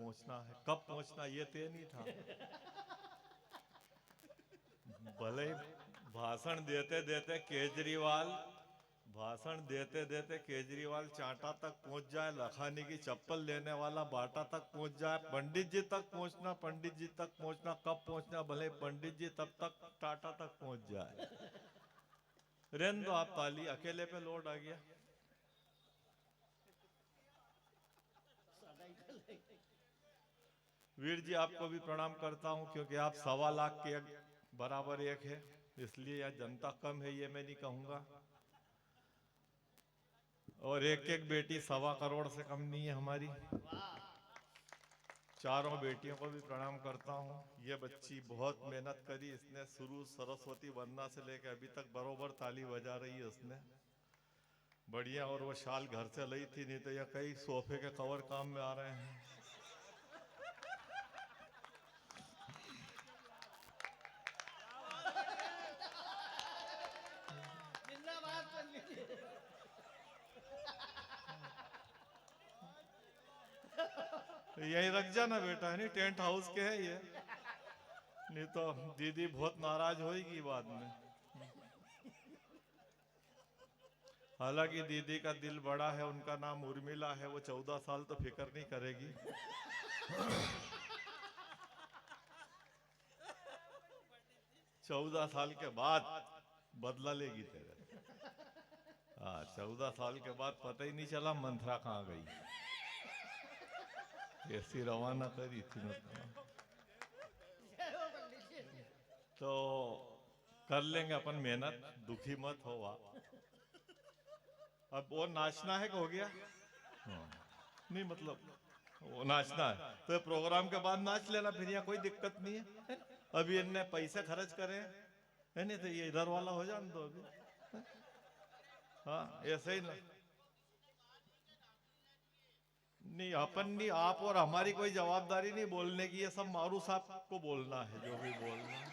पहुंचना है। कब पहुंचना ये तय नहीं था। भले भाषण देते देते केजरीवाल चांटा तक पहुंच जाए, लखानी की चप्पल लेने वाला बाटा तक पहुंच जाए, पंडित जी तक पहुंचना, कब पहुंचना, भले पंडित जी तब तक टाटा तक पहुंच जाए। रहने दो आप ताली, अकेले पे लोड आ गया। वीर जी आपको भी प्रणाम करता हूं, क्योंकि आप 1.25 लाख के बराबर एक है, इसलिए यह जनता कम है ये मैं नहीं कहूंगा। और एक एक बेटी 1.25 करोड़ से कम नहीं है हमारी। चारों बेटियों को भी प्रणाम करता हूं। ये बच्ची बहुत मेहनत करी, इसने शुरू सरस्वती वंदना से लेकर अभी तक बरोबर ताली बजा रही है उसने, बढ़िया। और वो शाल घर से लाई थी, नहीं तो यह कई सोफे के कवर काम में आ रहे हैं। यही रख जाना बेटा, है नहीं, टेंट हाउस के है ये, नहीं तो दीदी बहुत नाराज होगी बाद में। हालांकि दीदी का दिल बड़ा है, उनका नाम उर्मिला है, वो 14 साल तो फिक्र नहीं करेगी। 14 साल के बाद बदला लेगी तेरे। हाँ, 14 साल के बाद पता ही नहीं चला मंथरा कहाँ गई, ऐसी रवाना करी थी ना। तो कर लेंगे अपन मेहनत, दुखी मत हो। अब वो नाचना है कि हो गया? नहीं मतलब वो नाचना है तो प्रोग्राम के बाद नाच लेना, फिर यहाँ कोई दिक्कत नहीं है। अभी इनने पैसे खर्च करे है नहीं, तो ये इधर वाला हो जाने दो अभी। हाँ ऐसे ही ना, नहीं अपन नहीं, आप और हमारी कोई जवाबदारी नहीं बोलने की, ये सब मारू साहब को बोलना है जो भी बोलना है।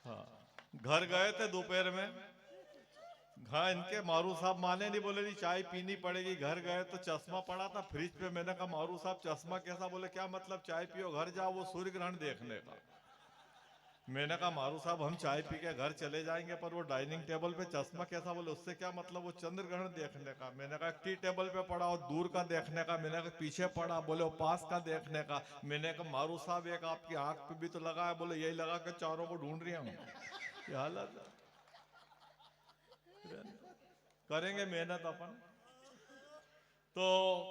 हाँ, घर गए थे दोपहर में, हाँ इनके मारू साहब माने नहीं, बोले नहीं चाय पीनी पड़ेगी। घर गए तो चश्मा पड़ा था फ्रिज पे, मैंने कहा मारू साहब चश्मा कैसा? बोले क्या मतलब, चाय पियो घर जाओ वो सूर्य ग्रहण देखने का। मैंने कहा मारू साहब हम चाय पी के घर चले जाएंगे, पर वो डाइनिंग टेबल पे चश्मा कैसा? बोले उससे क्या मतलब, वो चंद्र ग्रहण देखने का। मैंने कहा टी टेबल पे पड़ा और दूर का देखने का। मैंने कहा पीछे पड़ा, बोले वो पास का देखने का। मैंने कहा मारू साहब एक आपकी आंख पे भी तो लगा है। बोले यही लगा के चारों को ढूंढ रही हूँ। क्या हालत है, करेंगे मेहनत अपन। तो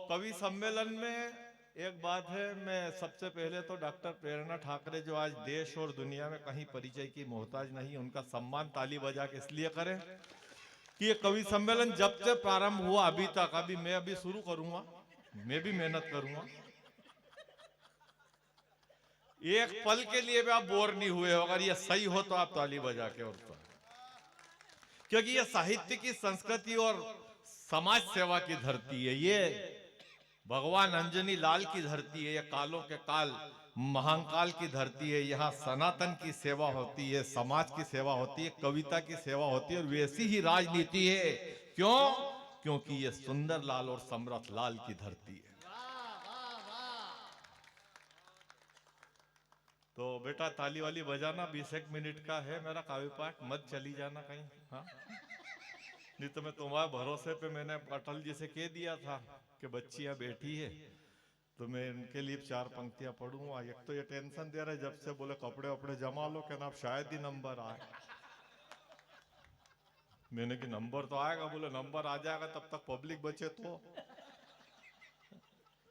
कवि सम्मेलन में एक बात है, मैं सबसे पहले तो डॉक्टर प्रेरणा ठाकरे जो आज देश और दुनिया में कहीं परिचय की मोहताज नहीं, उनका सम्मान ताली बजा के इसलिए करें कि ये कवि सम्मेलन जब से प्रारंभ हुआ अभी तक, अभी मैं अभी शुरू करूंगा, मैं भी मेहनत करूंगा, एक पल के लिए भी आप बोर नहीं हुए हो। अगर ये सही हो तो आप ताली बजा के, और तो क्योंकि ये साहित्य की संस्कृति और समाज सेवा की धरती है, ये भगवान अंजनी लाल की धरती है, ये कालों के काल महाकाल की धरती है। यहाँ सनातन की सेवा होती है, समाज की सेवा होती है, कविता की सेवा होती है, और वैसी ही राजनीति है। क्यों? क्योंकि ये सुंदर लाल और समर्थ लाल की धरती है। तो बेटा ताली वाली बजाना, 20 मिनट का है मेरा काव्य पाठ, मत चली जाना कहीं। हाँ नहीं तो मैं तुम्हारे भरोसे पे मैंने अटल जी से कह दिया था कि बच्चियां बैठी है तो मैं इनके लिए 4 पंक्तियां पढ़ूंगा। एक तो ये टेंशन दे रहे जब से, बोले कपड़े वपड़े जमा लो, कहना अब शायद ही नंबर आए। मैंने कि नंबर तो आएगा। बोले नंबर आ जाएगा तब तक पब्लिक बचे तो।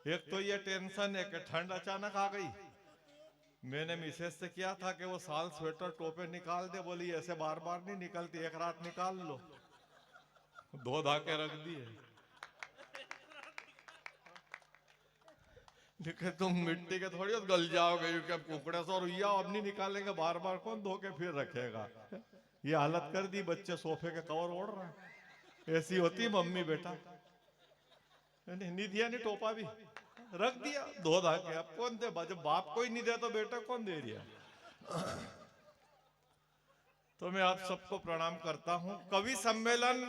एक तो ये टेंशन है कि ठंड अचानक आ गई। मैंने मिसेस से किया था कि वो साल स्वेटर टोपे निकाल दे, बोली ऐसे बार बार नहीं निकलती, एक रात निकाल लो। 2 धाके रख दिए। देखे तुम मिट्टी के थोड़ी गल जाओगे, क्योंकि अब कुकड़े सो रुइया अब नहीं निकालेंगे, बार बार कौन धो के फिर रखेगा। ये हालत कर दी, बच्चे सोफे के कवर ओढ़ रहे हैं। ऐसी होती मम्मी बेटा। नहीं दिया, नहीं टोपा भी रख दिया 2 धाके। अब कौन दे? जब बाप को ही नहीं दे तो बेटा कौन दे दिया। तो मैं आप सबको प्रणाम करता हूं। कवि सम्मेलन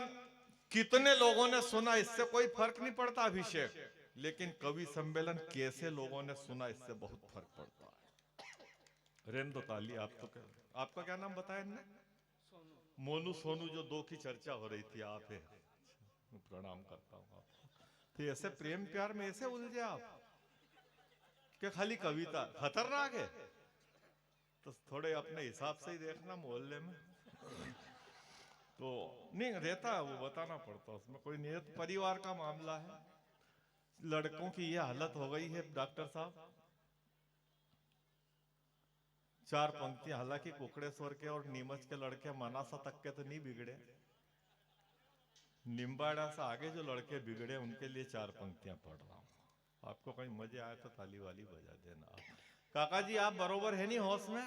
कितने लोगों ने सुना इससे कोई फर्क नहीं पड़ता। अभिषेक लेकिन कवि सम्मेलन कैसे लोगों ने सुना इससे बहुत फर्क पड़ता है। रेन दो ताली। आप तो आपका क्या नाम बताया इनने? मोनू सोनू, जो दो की चर्चा हो रही थी, आप है। प्रणाम करता हूँ आपको। तो ऐसे प्रेम प्यार में ऐसे उलझे आप कि खाली कविता खतरनाक है। तो थोड़े अपने हिसाब से ही देखना मोहल्ले में तो नहीं रहता है, वो बताना पड़ता है, उसमें कोई नहीं। परिवार का मामला है। लड़कों की ये हालत हो गई है डॉक्टर साहब। 4 पंक्तियां, हालांकि कुकड़ेश्वर के और नीमच के लड़के मनासा तक के तो नहीं बिगड़े, निम्बाड़ा से आगे जो लड़के बिगड़े उनके लिए 4 पंक्तियां पढ़ रहा हूं। आपको कहीं मजे आए तो ताली वाली बजा देना। काका जी आप बरोबर है नहीं होश में?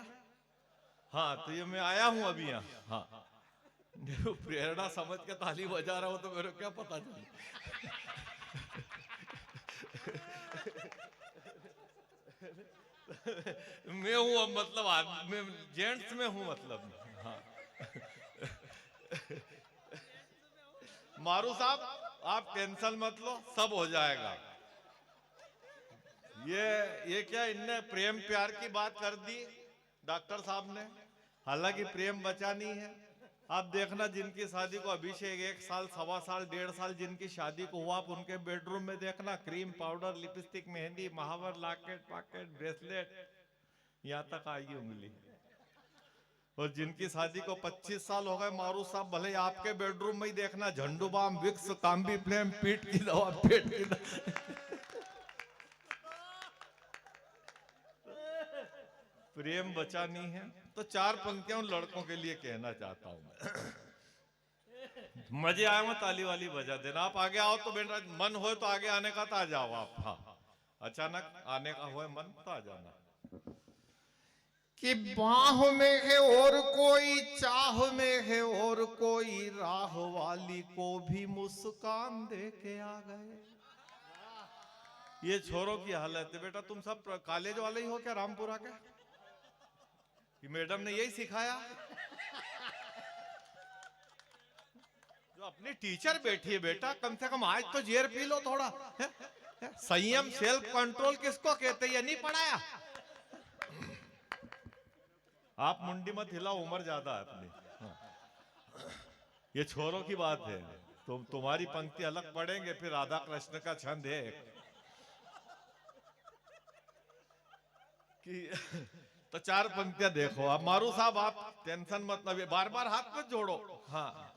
हाँ, तो ये मैं आया हूं अभी यहाँ। हाँ, प्रेरणा समझ के ताली बजा रहा हूं तो मेरे को क्या पता चले। मैं हूं अब, मतलब मैं जेंट्स में हूं मतलब। हाँ। मारू साहब आप टेंशन मत लो, सब हो जाएगा। ये क्या इनने प्रेम प्यार की बात कर दी डॉक्टर साहब ने, हालांकि प्रेम बचा नहीं है। आप देखना जिनकी शादी को अभिषेक 1 साल, 1.25 साल, 1.5 साल जिनकी शादी को हुआ, आप उनके बेडरूम में देखना क्रीम पाउडर, लिपस्टिक, मेहंदी, महावर, लॉकेट, पॉकेट, ब्रेसलेट, यहाँ तक आएगी उंगली। और जिनकी शादी को 25 साल हो गए, मारू साहब भले आपके बेडरूम में ही देखना झंडू बाम, विक्स, तांबी फ्लेम, पीठ की दवा, पेट की दवा। प्रेम बचा नहीं है। तो 4 पंक्तियां उन लड़कों के लिए कहना चाहता हूं मैं। मजे आए हो ताली वाली बजा देना। आप आगे आओ तो बेटा, मन हो तो आगे आने का तो आ जाओ आप। हाँ, अचानक आने का हो मन तो आ जाना। कि बाह में है और कोई, चाह में है और कोई, राह वाली को भी मुस्कान दे के आ गए। ये छोरों की हालत है। बेटा तुम सब कॉलेज वाले ही हो क्या रामपुरा के? कि मैडम ने यही सिखाया? जो अपनी टीचर बैठी है बेटा, कम से कम आज तो जेर पी लो थोड़ा। संयम, सेल्फ कंट्रोल किसको कहते हैं, ये नहीं पढ़ाया? आप मुंडी मत हिला, उम्र ज्यादा है अपनी। ये छोरों की बात है। तुम्हारी पंक्ति अलग पढ़ेंगे, फिर राधा कृष्ण का छंद है कि तो 4 पंक्तियां देखो। अब मारू साहब आप टेंशन मत लो, बार बार हाथ मत जोड़ो। हाँ,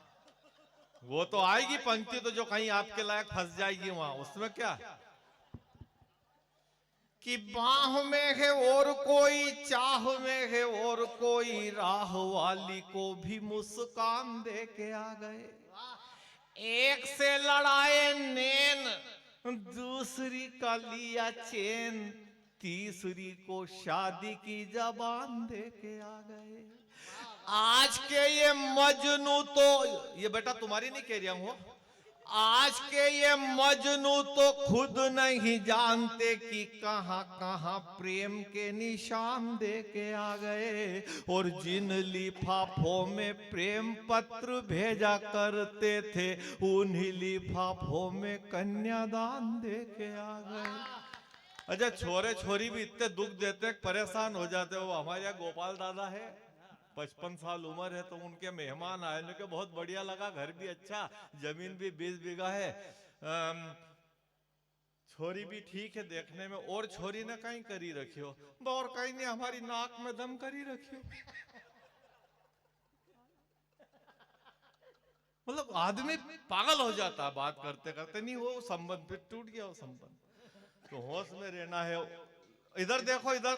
वो तो आएगी पंक्ति तो जो कहीं आपके लायक फंस जाएगी वहां, उसमें क्या। कि बाह में है और कोई, चाह में है और कोई, राह वाली को भी मुस्कान दे के आ गए। एक से लड़ाए नैन, दूसरी का लिया चैन, तीसरी को शादी की जबान दे के आ गए। आज के ये मजनू तो, ये बेटा तुम्हारी नहीं कह रहा हूं, आज के ये मजनू तो खुद नहीं जानते कि कहां कहां प्रेम के निशान दे के आ गए। और जिन लिफाफों में प्रेम पत्र भेजा करते थे, उन्हीं लिफाफों में कन्यादान दे के आ गए। अच्छा, छोरे छोरी भी इतने दुख देते, परेशान हो जाते। वो हमारे यहाँ गोपाल दादा है, 55 साल उम्र है, तो उनके मेहमान आए, उनके बहुत बढ़िया लगा, घर भी अच्छा, जमीन भी 20 बीघा है, छोरी भी ठीक है देखने में। और छोरी ने कहीं करी रखियो, और कहीं नहीं, हमारी नाक में दम करी रखियो। मतलब आदमी पागल हो जाता है बात करते करते। नहीं वो संबंध फिर टूट गया, वो संबंध। तो होश में रहना है। इधर देखो, इधर।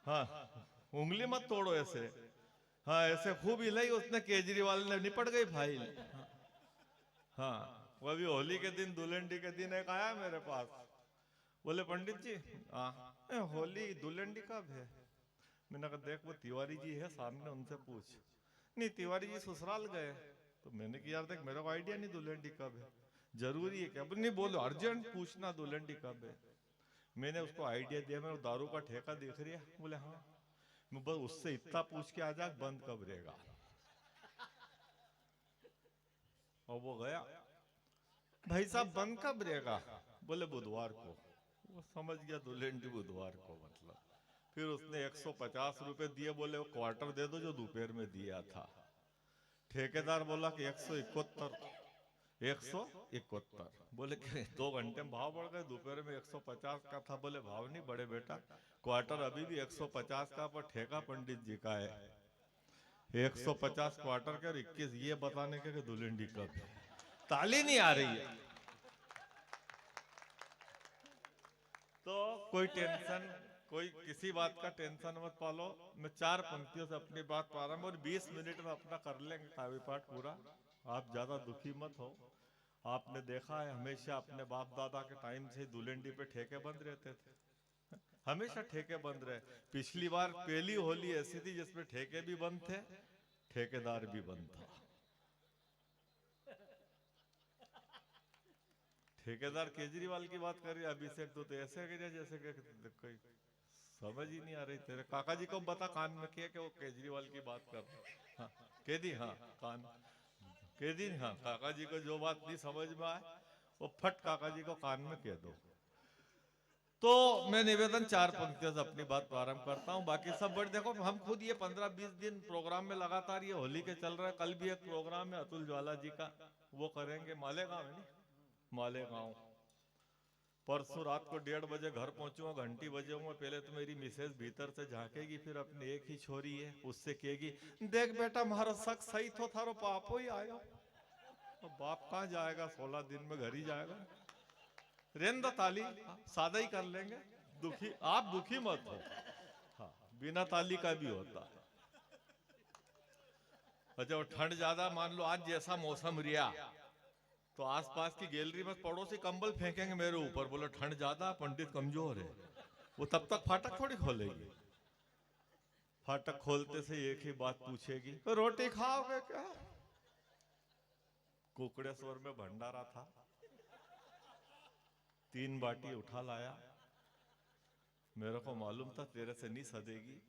हाँ, उंगली मत तोड़ो ऐसे। हाँ, ऐसे खूब हिलाई उसने, केजरीवाल ने, निपट गई फाइल। हाँ, वो अभी होली के दिन, दुल्हनडी के दिन एक आया मेरे पास, बोले पंडित जी होली दुल्हनडी कब है? मैंने कहा देख वो तिवारी जी है सामने, उनसे पूछ। नहीं तिवारी जी ससुराल गए। तो मैंने कहा यार देख मेरे को आइडिया नहीं दुल्हनडी कब है, जरूरी है क्या? नहीं बोलो अर्जेंट पूछना दुल्हनडी कब है। मैंने उसको आइडिया दिया, मेरे दारू का ठेका दिख रही है? बोले हाँ। मैं बस उससे इतना पूछ के आ जा बंद कब रहेगा। और वो गया, भाई साहब बंद कब रहेगा? बोले बुधवार को। वो समझ गया दुल्हन बुधवार को मतलब। फिर उसने 150 रुपए दिए, बोले वो क्वार्टर दे दो जो दोपहर में दिया था। ठेकेदार बोला कि 171। 171 बोले कि 2 घंटे में भाव बढ़ गए, दोपहर में 150 का था। बोले भाव नहीं बढ़े बेटा, क्वार्टर अभी भी 150 का, पर ठेका पंडित जी का है। 150 क्वार्टर के और 21 ये बताने के दुल्हन कब है। ताली नहीं आ रही है तो कोई टेंशन, कोई किसी बात का टेंशन मत पालो। मैं 4 पंक्तियों से अपनी बात प्रारंभ और 20 मिनट में अपना कर लेंगे काव्य पाठ पूरा। आप ज्यादा दुखी मत हो। आपने देखा है हमेशा अपने बाप दादा के टाइम से दुलेंडी पे ठेके बंद रहते थे, हमेशा ठेके बंद रहे। पिछली बार पहली होली ऐसी थी जिसमें ठेके भी बंद थे, ठेकेदार भी बंद था। ठेकेदार केजरीवाल की बात कर रही है, अभिषेक तो ऐसे कर जैसे कि कोई समझ ही नहीं आ रही। तेरे काका जी को बता कान में किया कि वो केजरीवाल की बात कर रहे। हाँ कह दी, हाँ कान कह दी। हाँ काका जी को जो बात नहीं समझ में आए वो फट काका जी को कान में कह दो। तो मैं निवेदन 4 पंक्तियों से अपनी बात प्रारंभ करता हूँ। बाकी सब बड़े देखो, हम खुद ये 15-20 दिन प्रोग्राम में लगातार ये होली के चल रहा है। कल भी एक प्रोग्राम है अतुल ज्वाला जी का, वो करेंगे मालेगांव है नहीं, मालेगांव। परसों रात को 1:30 बजे घर पहुंचूंगा, घंटी बजेगा। पहले तो मेरी मिसेज भीतर से झांकेगी, फिर अपनी एक ही छोरी है उससे कहेगी, देख बेटा मारा शक सही तो थारो पापो ही आयो। तो बाप कहाँ जाएगा, 16 दिन में घर ही जाएगा। रेंदा ताली सादा ही कर लेंगे, दुखी आप दुखी मत हो। हाँ बिना ताली का भी होता है। अच्छा ठंड ज्यादा मान लो आज जैसा मौसम रिया, तो आसपास की गैलरी में पड़ोसी कंबल फेंकेंगे मेरे ऊपर, बोले ठंड ज्यादा पंडित कमजोर है। वो तब तक फाटक थोड़ी खोलेगी। फाटक खोलते से एक ही बात पूछेगी, तो रोटी खाओगे क्या। कुकड़ेश्वर में भंडारा था, 3 बाटी उठा लाया। मेरे को मालूम था तेरे से नहीं सदेगी,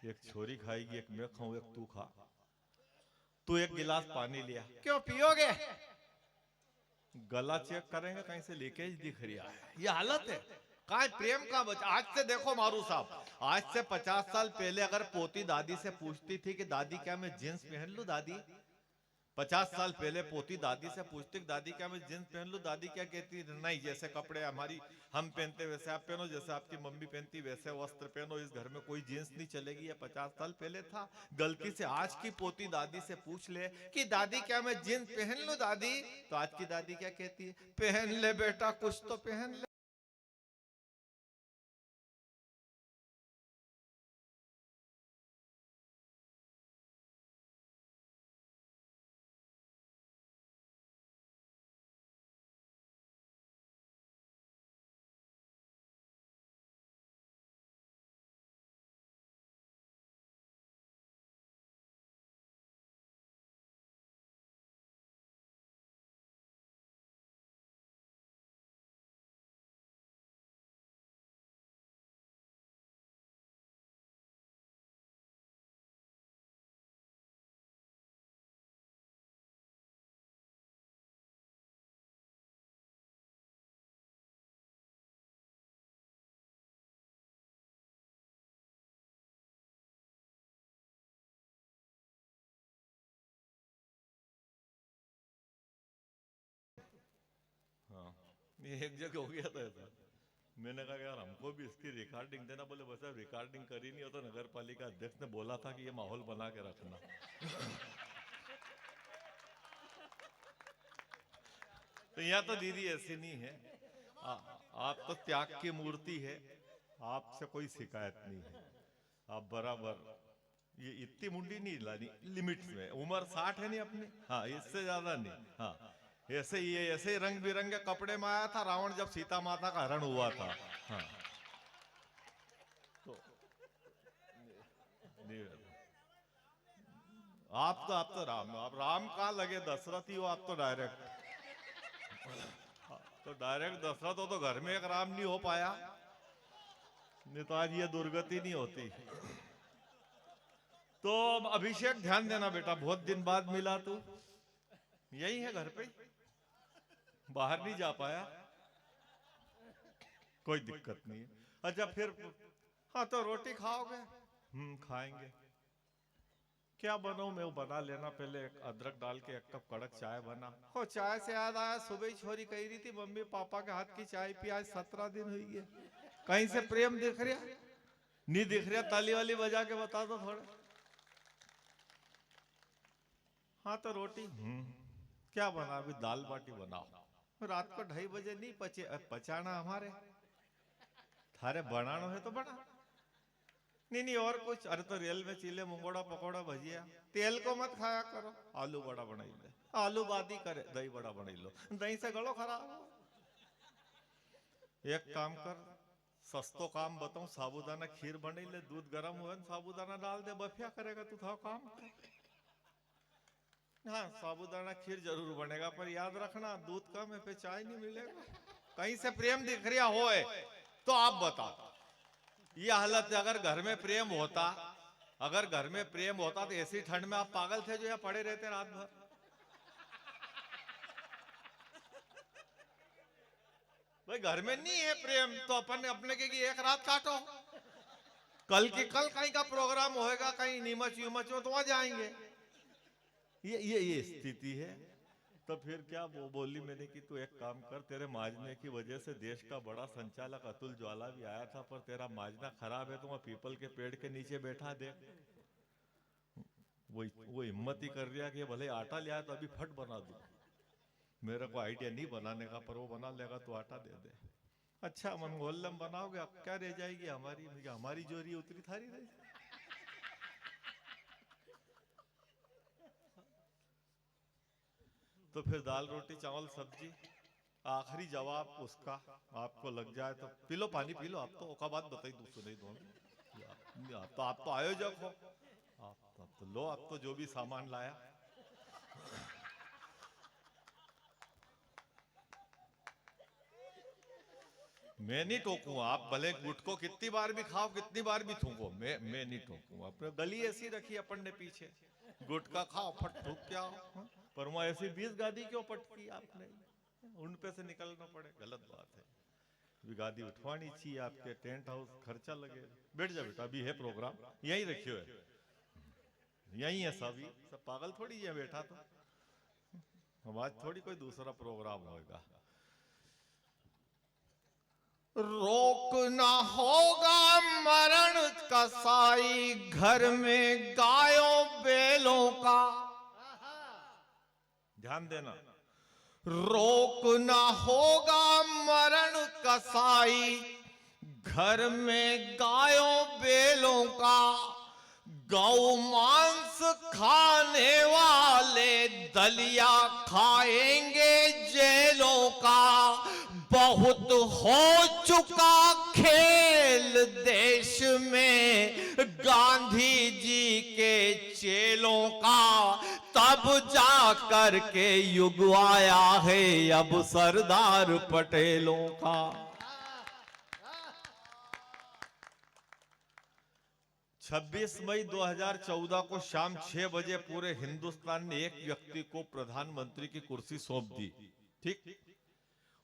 एक छोरी खाएगी, एक मैं खाऊं, एक तू खा। तू एक गिलास पानी लिया, क्यों पियोगे। गला चेक करेंगे कहीं से लीकेज दिख रही है, ये हालत है। कहा प्रेम का बचा। आज से देखो मारू साहब, आज से 50 साल पहले अगर पोती दादी से पूछती थी कि दादी क्या मैं जींस पहन लूं दादी, 50 साल पहले पोती दादी से पूछती दादी क्या मैं जींस पहन लूं, दादी क्या कहती, नहीं जैसे कपड़े हमारी हम पहनते वैसे आप पहनो, जैसे आपकी मम्मी पहनती वैसे वस्त्र पहनो, इस घर में कोई जींस नहीं चलेगी। ये 50 साल पहले था। गलती से आज की पोती दादी से पूछ ले कि दादी क्या मैं जींस पहन लूं दादी, तो आज की दादी क्या कहती है, पहन ले बेटा कुछ तो पहन ले। हाँ ये एक जगह हो गया था ऐसा। मैंने कहा यार हमको भी इसकी रिकॉर्डिंग देना, बोले बस अब रिकॉर्डिंग करी नहीं हो तो नगर पालिका अध्यक्ष ने बोला था कि ये माहौल बना के रखना। तो यहाँ तो दीदी ऐसी नहीं है, आप तो त्याग की मूर्ति है, आपसे कोई शिकायत नहीं है। आप बराबर, ये इतनी मुंडी नहीं लानी, लिमिट्स में। उम्र 60 है नहीं अपनी, हाँ इससे ज्यादा नहीं। हाँ ऐसे ही ऐसे ही रंग बिरंगे कपड़े में आया था रावण जब सीता माता का हरण हुआ था। हाँ तो आप तो राम, आप राम कहाँ लगे, दशरथ ही हो आप तो डायरेक्ट। तो डायरेक्ट दशरथ हो तो घर में एक राम नहीं हो पाया, नहीं तो आज ये दुर्गति नहीं होती। तो अभिषेक ध्यान देना बेटा, बहुत दिन बाद मिला तू, यही है घर पे, बाहर नहीं जा पाया। कोई दिक्कत नहीं है। अच्छा फिर हाँ तो रोटी खाओगे? खाएंगे। क्या बनाऊं मैं? वो बना लेना, पहले एक अदरक डाल के एक कप कड़क चाय बना। हो चाय से याद आया, सुबह ही छोरी कह रही थी मम्मी पापा के हाथ की चाय पी, आज 17 दिन हुई है। कहीं से प्रेम दिख रहा? नहीं दिख रहा? ताली वाली बजा के बता दो थोड़ा। हाँ तो रोटी क्या बना? अभी दाल बाटी बनाओ। रात को 2:30 बजे नहीं पचे, पचाना हमारे, थारे बनाना है तो बना। नहीं नहीं और कुछ? अरे तो रेल में चीले मुंगोड़ा पकोड़ा भजिया, तेल को मत खाया करो। आलू बड़ा बनाई ले, आलू बादी करे, दही बड़ा बनाई लो, दही से गलो खराब हो। एक काम कर, सस्तो काम बताऊं, साबूदाना खीर बनाई ले, दूध गर्म हुआ साबूदाना डाल दे, बफिया करेगा तू था काम। हाँ साबूदाना खीर जरूर बनेगा, पर याद रखना दूध कम है पे चाय नहीं मिलेगा। कहीं से प्रेम दिख रहा हो तो आप बताओ। ये हालत है। अगर घर में प्रेम होता, अगर घर में प्रेम होता तो ऐसी ठंड में आप पागल थे जो यहाँ पड़े रहते रात भर? भाई घर में नहीं है प्रेम तो अपन अपने के एक रात काटो, कल की कल कहीं का प्रोग्राम होएगा, कहीं नीमच वीमच में तो वहां जाएंगे। ये स्थिति है। तो फिर क्या वो बोली मैंने कि तू एक काम कर, तेरे माजने की वजह से देश का बड़ा संचालक अतुल ज्वाला भी आया था, पर तेरा माजना खराब है तो वह पीपल के पेड़ के नीचे बैठा दे। वो हिम्मत ही कर रहा कि भले आटा लिया तो अभी फट बना दूं। मेरे को आइडिया नहीं बनाने का, पर वो बना लेगा तो आटा दे दे। अच्छा मन मोहल्लम बनाओगे, अब क्या रह जाएगी हमारी? हमारी जोरी उतरी थारी रही। तो फिर दाल रोटी चावल सब्जी, आखिरी जवाब उसका आपको लग जाए तो पी लो पानी, पी लो। आप तो का बात बताई दो, सुनाई दो। तो आप तो आयोजक हो, आप तो लो, आप तो जो भी सामान लाया। मैं नहीं टोकूंगा, आप भले गुट को कितनी बार भी खाओ, कितनी बार भी थूको, मैं नहीं टोकूंगा। अपने गली ऐसी रखी अपन ने पीछे, गुटका खाओ फट थूक क्या हो, पर वहां ऐसी 20 गादी क्यों पटकी आपने? उन पे से निकलना पड़े, गलत बात है। गादी उठवानी चाहिए, आपके टेंट हाउस खर्चा लगे। बैठ जा बेटा, अभी है प्रोग्राम, यही रखियो है, यही है सब पागल थोड़ी है बैठा। तो हम आज थोड़ी कोई दूसरा प्रोग्राम होगा। रोकना होगा मरण कसाई, घर में गायों बैलों का। ध्यान देना, रोकना होगा मरण कसाई, घर में गायों बैलों का। गौ मांस खाने वाले दलिया खाएंगे जेलों का। बहुत हो चुका खेल देश में गांधी जी के चेलों का। तब जा कर के युग आया है अब सरदार पटेलों का। 26 मई 2014 को शाम 6 बजे पूरे हिंदुस्तान ने एक व्यक्ति को प्रधानमंत्री की कुर्सी सौंप दी। ठीक,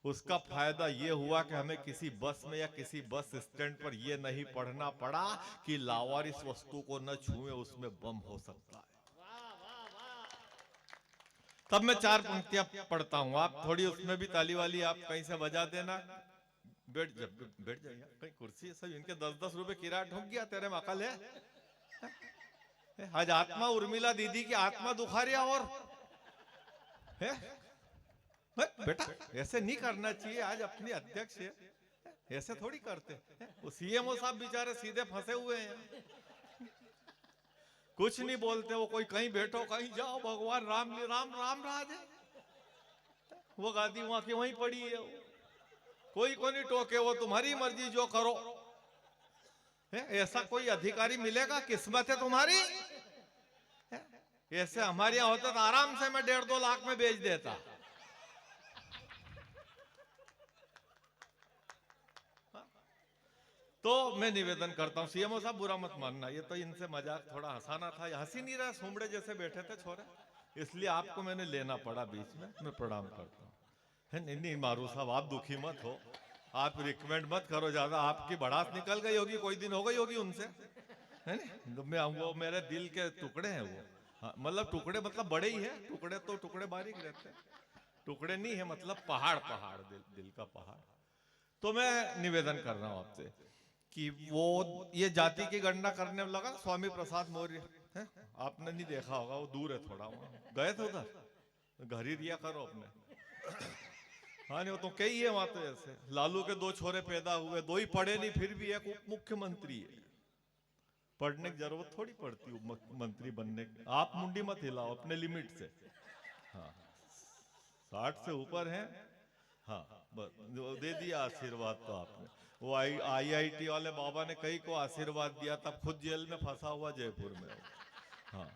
उसका फायदा यह हुआ कि हमें किसी बस में या किसी बस स्टैंड पर यह नहीं पढ़ना पड़ा कि लावारिस वस्तु को न छुए, उसमें बम हो सकता है। तब मैं 4 पंक्तियां पढ़ता हूं, आप थोड़ी उसमें भी ताली वाली आप कहीं से बजा देना। बैठ जाइए कहीं कुर्सी सब, इनके 10-10 रुपए किराया ढूंढ गया, तेरे में अकल है? आज आत्मा उर्मिला दीदी की आत्मा दुखा रहा और है? बेटा ऐसे नहीं करना चाहिए, आज अपनी अध्यक्ष है, ऐसे थोड़ी करते। वो सीएमओ साहब बेचारे सीधे फंसे हुए हैं, कुछ नहीं बोलते। वो कोई कहीं बैठो कहीं जाओ, भगवान राम राम राज है, वो गादी वहां की वहीं पड़ी है, कोई को नहीं टोके, वो तुम्हारी मर्जी जो करो। है ऐसा कोई अधिकारी मिलेगा? किस्मत है तुम्हारी। ऐसे हमारे यहां होता तो आराम से मैं 1.5-2 लाख में बेच देता। तो मैं निवेदन करता हूं, सीएमओ साहब बुरा मत मानना, ये तो इनसे मजाक थोड़ा हंसाना था, हंसी नहीं रहा, सोमड़े जैसे बैठे थे छोरे, इसलिए आपको मैंने लेना पड़ा बीच में। मैं प्रणाम करता हूं। नहीं मारू साहब आप दुखी मत हो, आप रिकमेंड मत करो ज्यादा, आपकी भड़ास निकल गई होगी, कोई दिन हो गई होगी उनसे, है ना? तो मैं वो मेरे दिल के टुकड़े हैं वो। हाँ, मतलब टुकड़े मतलब बड़े ही है, टुकड़े तो टुकड़े बारीक रहते हैं, टुकड़े नहीं है मतलब पहाड़ पहाड़, दिल का पहाड़। तो मैं निवेदन कर रहा हूं आपसे कि वो ये जाति की गणना करने में लगा स्वामी प्रसाद मौर्य है, आपने नहीं देखा होगा, वो दूर है थोड़ा, वहां गए थे उधर, घर ही दिया करो अपने। हाँ नहीं, वो तो कई है वहां, तो ऐसे लालू के 2 छोरे पैदा हुए, 2 ही पढ़े नहीं, फिर भी एक उप मुख्यमंत्री है। पढ़ने की जरूरत थोड़ी पड़ती मंत्री बनने की, आप मुंडी मत हिलाओ अपने लिमिट से। हाँ 60 से ऊपर है। हाँ बस दे दिया आशीर्वाद तो आपने। वो IIT वाले बाबा ने कई को आशीर्वाद दिया, तब खुद जेल में फंसा हुआ जयपुर में। हाँ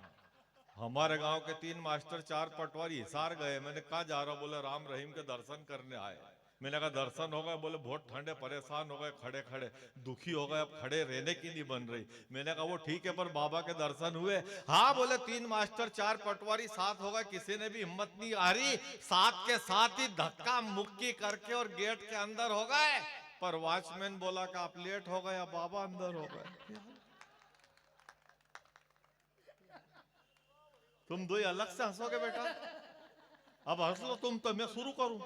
हमारे गांव के 3 मास्टर 4 पटवारी हिसार गए, मैंने कहा जा रहा, बोले राम रहीम के दर्शन करने आए। मैंने कहा दर्शन हो गए? बोले बहुत ठंडे, परेशान हो गए, खड़े खड़े दुखी हो गए, अब खड़े रहने की नहीं बन रही। मैंने कहा वो ठीक है, पर बाबा के दर्शन हुए? हाँ बोले 3 मास्टर 4 पटवारी साथ हो गए, किसी ने भी हिम्मत नहीं आ रही, साथ के साथ ही धक्का मुक्की करके और गेट के अंदर हो गए, पर वॉचमैन बोला कि आप लेट हो गए, अब बाबा अंदर हो गए। तुम 2 ही अलग से हंसोगे बेटा, अब हंस लो तुम, तो मैं शुरू करूं?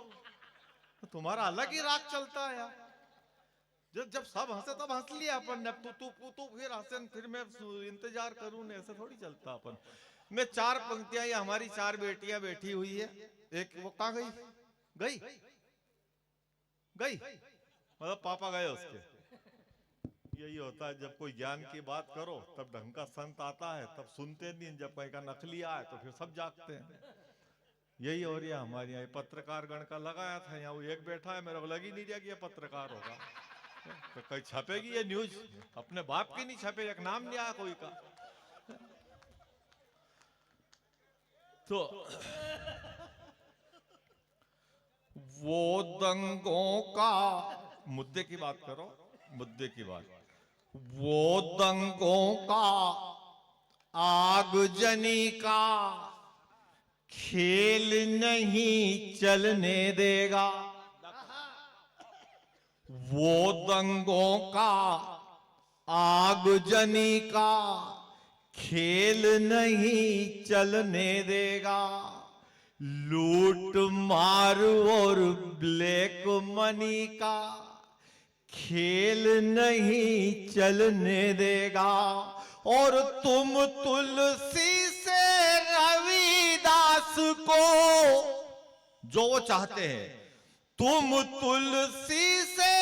तो तुम्हारा अलग ही राग चलता है यार। जब सब हंसे तब हंस लिया अपन ने, तू फिर हंसे, फिर मैं इंतजार करूं, नहीं ऐसे थोड़ी चलता अपन। मैं 4 पंक्तियां, ये हमारी 4 बेटियां बैठी हुई है, एक वो कहां गई? गई गई मतलब पापा गए उसके। यही होता है, जब कोई ज्ञान की बात करो तब ढंग का संत आता है, तब सुनते नहीं, जब कोई का नकली आए तो फिर सब जागते हैं। यही हो रहा हमारे यहाँ। पत्रकार गण का लगाया था यहाँ, वो एक बैठा है, मेरे को लग ही नहीं रहा कि ये पत्रकार होगा। तो कहीं छपेगी ये न्यूज? अपने बाप की नहीं छपे, एक नाम नहीं आया कोई का। तो वो दंगों का, मुद्दे की बात करो, मुद्दे की बात। वो दंगों का आगजनी का खेल नहीं चलने देगा, वो दंगों का आगजनी का खेल नहीं चलने देगा, लूट मार और ब्लैक मनी का खेल नहीं चलने देगा। और तुम तुलसी से रविदास को, जो वो चाहते हैं, तुम तुलसी से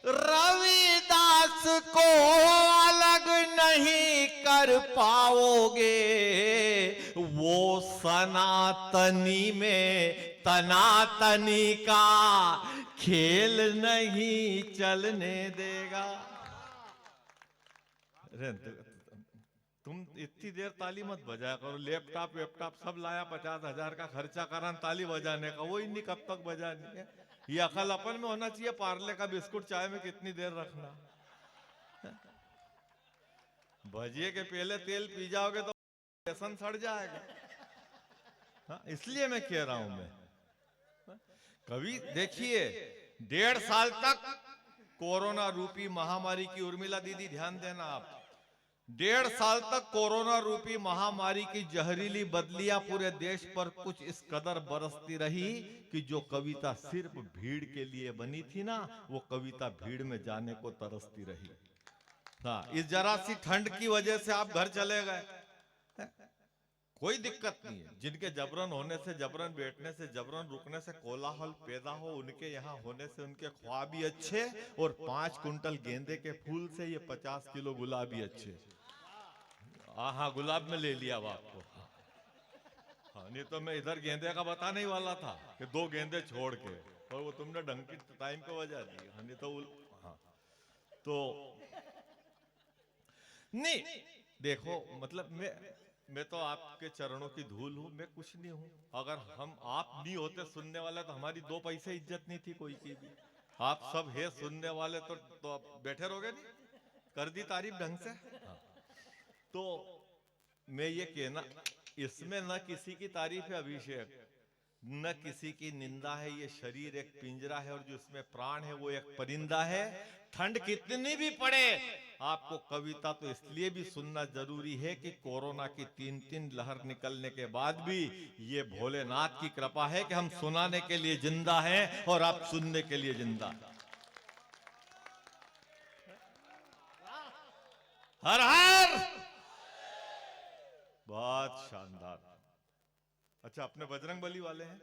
रविदास को अलग नहीं कर पाओगे, वो सनातनी में तनातनी का खेल नहीं चलने देगा। तुम इतनी देर ताली मत बजाया करो, लैपटॉप वेपटॉप सब लाया, 50,000 का खर्चा करा ताली बजाने का, वो ही नहीं कब तक बजानी है। ये अकल अपन में होना चाहिए, पार्ले का बिस्कुट चाय में कितनी देर रखना। भजिए के पहले तेल पी जाओगे तो बेसन सड़ जाएगा। हाँ, इसलिए मैं कह रहा हूं मैं। कभी देखिए 1.5 साल तक कोरोना रूपी महामारी की, उर्मिला दीदी ध्यान देना आप, 1.5 साल तक कोरोना रूपी महामारी की जहरीली बदलियां पूरे देश पर कुछ इस कदर बरसती रही कि जो कविता सिर्फ भीड़ के लिए बनी थी ना, वो कविता भीड़ में जाने को तरसती रही। हाँ, इस जरा सी ठंड की वजह से आप घर चले गए, कोई दिक्कत नहीं है। जिनके जबरन होने से, जबरन बैठने से, जबरन रुकने से कोलाहल पैदा हो, उनके यहाँ होने से उनके ख्वाब भी अच्छे, और 5 कुंटल गेंदे के फूल से ये 50 किलो गुलाब भी अच्छे। हाँ गुलाब में ले लिया अब आपको। हाँ नहीं तो मैं इधर गेंदे का बताने ही वाला था कि 2 गेंदे छोड़ के, और वो तुमने ढंग की टाइम पे बजा दी। हाँ नहीं तो हाँ तो नहीं देखो, मतलब मैं तो आपके चरणों की धूल हूं, मैं कुछ नहीं हूं। अगर हम आप नहीं होते सुनने वाले तो हमारी 2 पैसे इज्जत नहीं थी कोई की भी। आप सब है सुनने वाले, तो आप बैठे रहोगे नहीं, कर दी तारीफ ढंग से। हाँ। तो मैं ये कहना, इसमें न किसी की तारीफ है अभिषेक, न किसी की निंदा है। ये शरीर एक पिंजरा है और जो इसमें प्राण है वो एक परिंदा है। ठंड कितनी भी पड़े, आपको कविता तो इसलिए भी सुनना जरूरी है कि कोरोना की 3 लहर निकलने के बाद भी ये भोलेनाथ की कृपा है कि हम सुनाने के लिए जिंदा हैं और आप सुनने के लिए जिंदा हैं। हर हर, बहुत शानदार। अच्छा, अपने बजरंग बली वाले हैं?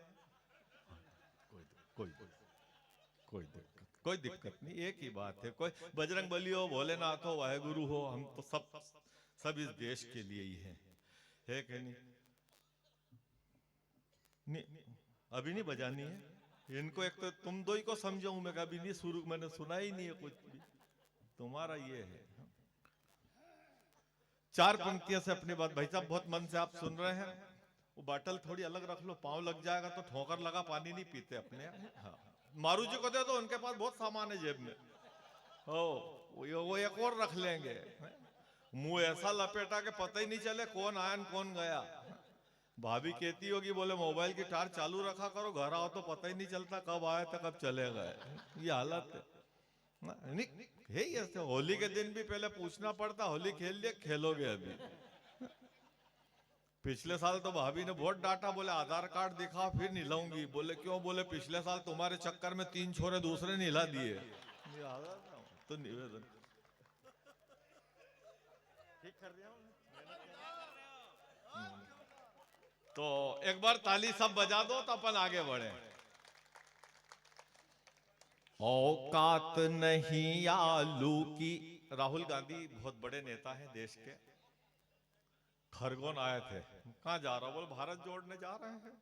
कोई कोई दिक्कत नहीं, एक ही बात है। कोई बजरंग बली हो, भोलेनाथ हो, वाहेगुरु हो, हम तो सब इस देश के लिए ही हैं, है कि नहीं? नहीं, अभी नहीं बजानी है इनको। एक तो तुम दो ही को समझाऊं मैं, कभी नहीं शुरू, मैंने सुना ही नहीं है कुछ भी। तुम्हारा ये है, 4 पंक्तियों से अपनी बात। भाई साहब बहुत मन से आप सुन रहे हैं, वो बाटल थोड़ी अलग रख लो, पांव लग जाएगा तो ठोकर लगा पानी नहीं पीते अपने। हाँ, मारू जी को दे दो, उनके पास बहुत सामान है जेब में। हो, वो एक और रख लेंगे। मुंह ऐसा लपेटा के पता ही नहीं चले कौन आया कौन गया। भाभी कहती होगी, बोले मोबाइल की टार्च चालू रखा करो, घर आओ तो पता ही नहीं चलता कब आए तो कब चले गए। ये हालत है। नहीं है ही ऐसे। होली के दिन भी पहले पूछना पड़ता, होली खेल लिए, खेलोगे अभी? पिछले साल तो भाभी ने बहुत डांटा, बोले आधार कार्ड दिखाओ फिर निलाऊंगी। बोले क्यों? बोले पिछले साल तुम्हारे चक्कर में 3 छोरे दूसरे निला दिए। तो निवेदन ठीक कर दिया। तो एक बार ताली सब बजा दो तो अपन आगे बढ़े। औकात नहीं आलू की। राहुल गांधी बहुत बड़े नेता हैं देश के। खरगोन आए थे, कहाँ जा रहा? बोल भारत जोड़ने जा रहे हैं।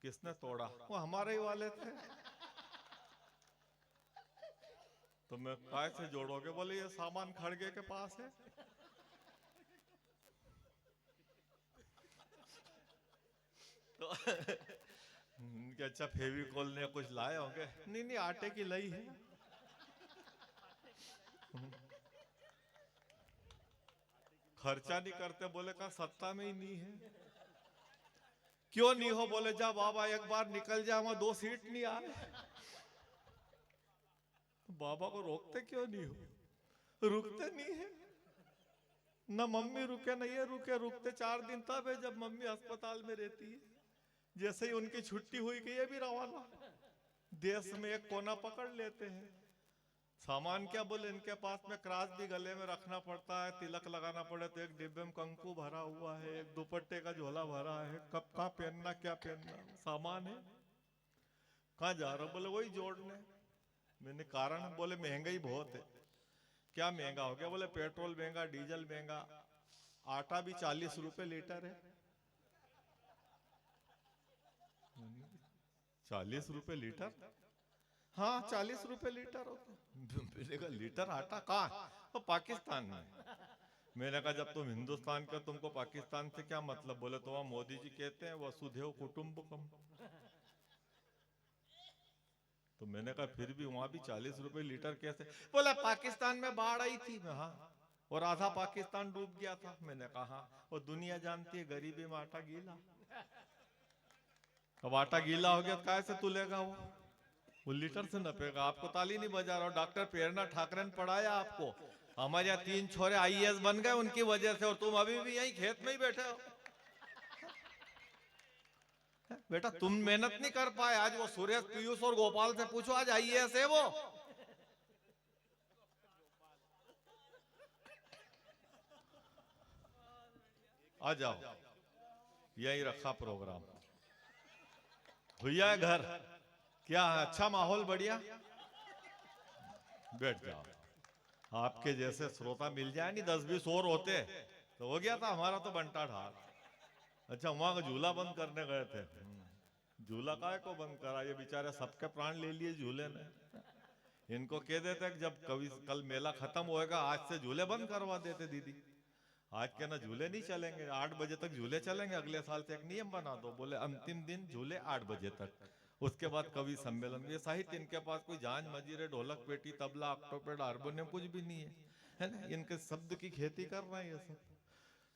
किसने तोड़ा? वो हमारे ही वाले थे। तो मैं काय से जोड़ोगे? बोले ये सामान खड़गे के पास है। तो कि अच्छा फेविकोल ने कुछ लाए होंगे? नहीं नहीं, आटे की लई है। खर्चा नहीं करते। बोले कहा सत्ता में ही नहीं है। क्यों नहीं हो? बोले जा बाबा एक बार निकल जाए, वहां 2 सीट नहीं आए। बाबा को रोकते क्यों नहीं हो? रुकते नहीं है ना, मम्मी रुके ना ये रुके। रुकते 4 दिन तब है जब मम्मी अस्पताल में रहती है। जैसे ही उनकी छुट्टी हुई कि ये भी रवाना, देश में एक कोना पकड़ लेते हैं। सामान क्या? बोले इनके पास में क्रास भी गले में रखना पड़ता है, तिलक लगाना पड़े तो एक डिब्बे में कंकु भरा हुआ है, एक दुपट्टे का झोला भरा है। कब कहाँ पहनना, क्या पहनना, सामान है। कहाँ जा रहा? बोले वही जोड़ने। मैंने कारण? बोले महंगाई बहुत है। क्या महंगा हो गया? बोले पेट्रोल महंगा, डीजल महंगा, आटा भी 40 रुपए लीटर है। 40 रुपए लीटर? हाँ 40 रुपए लीटर होता। मैंने कहा लीटर आटा कहाँ? तो पाकिस्तान में। मैंने कहा जब तुम हिंदुस्तान के, तुमको पाकिस्तान से क्या मतलब? बोले तो वहां मोदी जी कहते हैं वसुधैव कुटुंबकम। तो मैंने कहा फिर भी वहां भी 40 रुपए लीटर कैसे? बोला पाकिस्तान में बाढ़ आई थी। हाँ, और आधा पाकिस्तान डूब गया था। मैंने कहा वो दुनिया जानती है गरीबी में आटा गीला। अब आटा गीला हो गया तो कैसे तुलेगा वो लीटर से नपेगा। आपको ताली नहीं बजा रहा हूं, डॉक्टर प्रेरणा ठाकरे ने पढ़ाया आपको। हमारे यहाँ 3 छोरे IAS बन गए उनकी वजह से, और तुम अभी भी यही खेत में ही बैठे हो। बेटा तुम मेहनत नहीं कर पाए। आज वो सुरेश, पीयूष और गोपाल से पूछो, आज IAS है वो। आ जाओ, यही रखा प्रोग्राम। भैया घर क्या है? अच्छा माहौल, बढ़िया। बैठ जाओ। आपके जैसे श्रोता मिल जाए नहीं, 10-20 और होते तो हो गया था हमारा तो बंटा ढाल। अच्छा वहां का झूला बंद करने गए थे। झूला काय को बंद करा? ये बेचारे सबके प्राण ले लिए झूले ने। इनको कह देते कि जब कल मेला खत्म होएगा आज से झूले बंद करवा देते दीदी। आज के ना झूले नहीं चलेंगे, 8 बजे तक झूले चलेंगे। अगले साल से एक नियम बना दो, बोले अंतिम दिन झूले 8 बजे तक, उसके बाद कवि सम्मेलन। ये साहित्य इनके पास कोई झांझ मजीरे ढोलक पेटी तबला ऑक्टोपेड हारमोनियम कुछ भी नहीं है ना? इनके शब्द की खेती कर रहे हैं ये सब।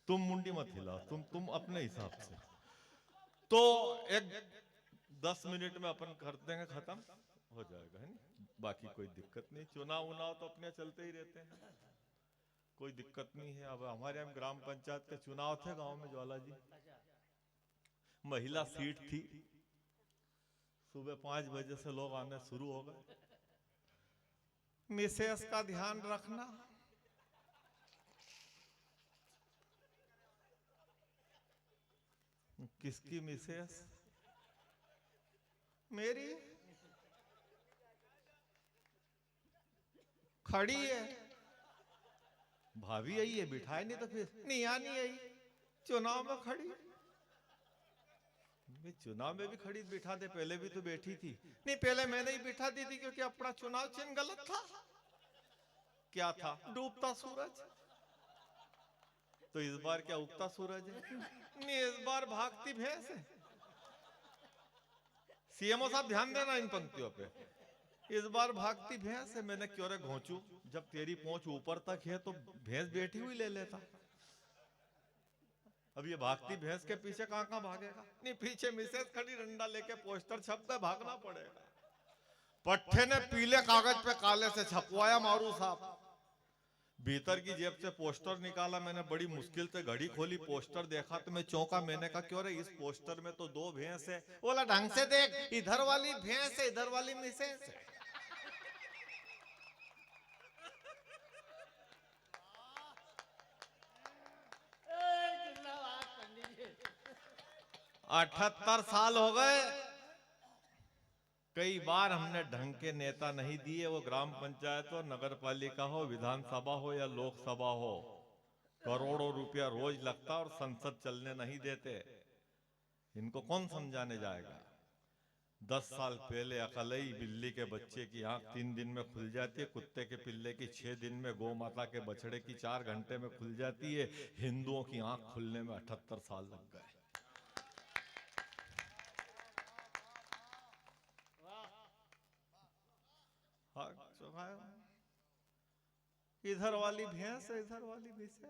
तुम मुंडी मत हिलाओ, तुम अपने हिसाब से। तो एक 10 मिनट में अपन कर देंगे, खत्म हो जाएगा, है नहीं? बाकी कोई दिक्कत नहीं। चुनाव उनाव तो अपने चलते ही रहते हैं, कोई दिक्कत नहीं है। अब हमारे यहाँ ग्राम पंचायत के चुनाव थे गांव में ज्वाला जी, महिला सीट थी। सुबह 5 बजे से लोग आने शुरू हो गए। मिसेस का ध्यान रखना, किसकी मिसेस? मेरी खड़ी है, भाभी आई है, बिठाए नहीं तो फिर नहीं आनी आई, चुनाव में खड़ी। चुनाव में भी खड़ी बिठा दे, पहले भी तो बैठी थी। नहीं, पहले मैंने ही बिठा दी थी क्योंकि अपना चुनाव चिन्ह गलत था। क्या था? डूबता सूरज। तो इस बार क्या उगता सूरज है? नहीं, इस बार भागती भैंस है। सीएमओ साहब ध्यान देना इन पंक्तियों पे। इस बार भागती भैंस है। मैंने क्यों रे घोंचू, जब तेरी पहुंच ऊपर तक है तो भैंस बैठी हुई ले लेता। अब ये भागती भैंस के पीछे कहां कहां भागेगा? नहीं, पीछे मिसेस खड़ी, डंडा लेके पोस्टर छप गए, भागना पड़ेगा। पट्टे ने पीले कागज पे काले से छपवाया मारू साहब। भीतर की जेब से पोस्टर निकाला, मैंने बड़ी मुश्किल से घड़ी खोली, पोस्टर देखा तो मैं चौंका। मैंने कहा क्यों रे, इस पोस्टर में तो 2 भैंस है। बोला ढंग से देख, इधर वाली भैंस है, इधर वाली मिसेस है। 78 साल हो गए, कई बार हमने ढंग के नेता नहीं दिए। वो ग्राम पंचायत हो, नगर पालिका हो, विधानसभा हो या लोकसभा हो, करोड़ों रुपया रोज लगता और संसद चलने नहीं देते। इनको कौन समझाने जाएगा? 10 साल पहले अकलई बिल्ली के बच्चे की आंख 3 दिन में खुल जाती है, कुत्ते के पिल्ले की 6 दिन में, गौ माता के बछड़े की 4 घंटे में खुल जाती है। हिंदुओं की आंख खुलने में 78 साल लग गए। इधर वाली भैंस है, इधर वाली भैंस।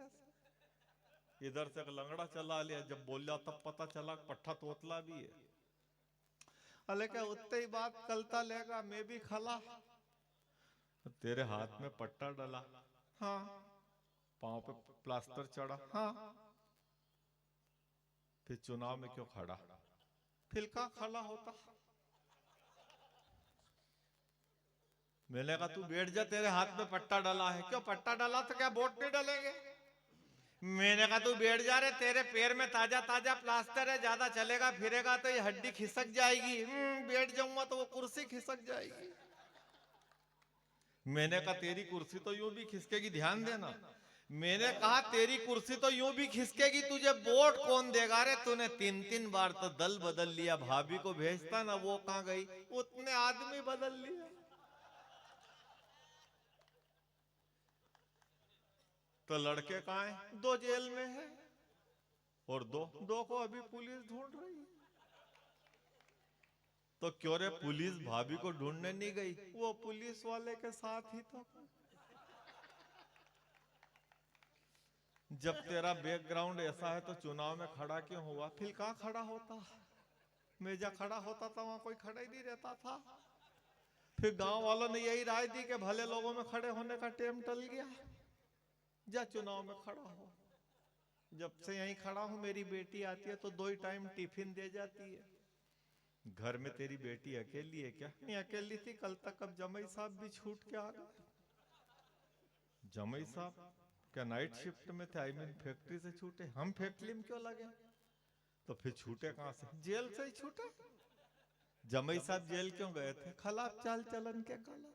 इधर से एक लंगड़ा चला लिया, जब बोला तब पता चला पट्ठा तोतला भी है। अले क्या उतने ही बात कलता लेगा, मैं भी खला। तेरे हाथ में पट्टा डला, हाँ, पांव पे प्लास्टर चढ़ा, हाँ, फिर चुनाव में क्यों खड़ा? फिर कहां खड़ा होता? मैंने कहा तू बैठ जा, तेरे हाथ में पट्टा डाला है। क्यों पट्टा डाला तो क्या वोट नहीं डालेंगे? मैंने कहा तू बैठ जा रे, तेरे पैर में ताजा ताजा प्लास्टर है, ज्यादा चलेगा फिरेगा तो ये हड्डी खिसक जाएगी। बैठ जाऊंगा तो वो कुर्सी खिसक जाएगी। मैंने कहा तेरी कुर्सी तो यूं भी खिसकेगी, ध्यान देना। मैंने कहा तेरी कुर्सी तो यूं भी खिसकेगी, तुझे वोट कौन देगा रे? तूने 3-3 बार तो दल बदल लिया, भाभी को भेजता ना, वो कहां गई? उतने आदमी बदल लिया। तो लड़के कहाँ हैं? 2 जेल में है और 2 को अभी पुलिस ढूंढ रही है। तो क्यों रे, पुलिस भाभी को ढूंढने नहीं गई? वो पुलिस वाले के साथ ही तो। जब तेरा बैकग्राउंड ऐसा है तो चुनाव में खड़ा क्यों हुआ? फिर कहां खड़ा होता? मैं जहाँ खड़ा होता था वहां कोई खड़ा ही नहीं रहता था। फिर गांव वालों ने यही राय दी कि भले लोगों में खड़े होने का टाइम टल गया, जा चुनाव में खड़ा हो। जब से यहीं खड़ा हूं, मेरी बेटी आती है तो 2 ही टाइम टिफिन दे जाती है। घर में तेरी बेटी अकेली है क्या? नहीं अकेली थी कल तक, अब जमाई साहब भी छूट के आ गए। जमाई साहब क्या नाइट शिफ्ट में थे? आई मीन फैक्ट्री से छूटे? हम फैक्ट्री में क्यों लगे? तो फिर छूटे कहां से? जेल से ही छूटे। जमाई साहब जेल क्यों गए थे? खिलाफ चाल चलन के कारण।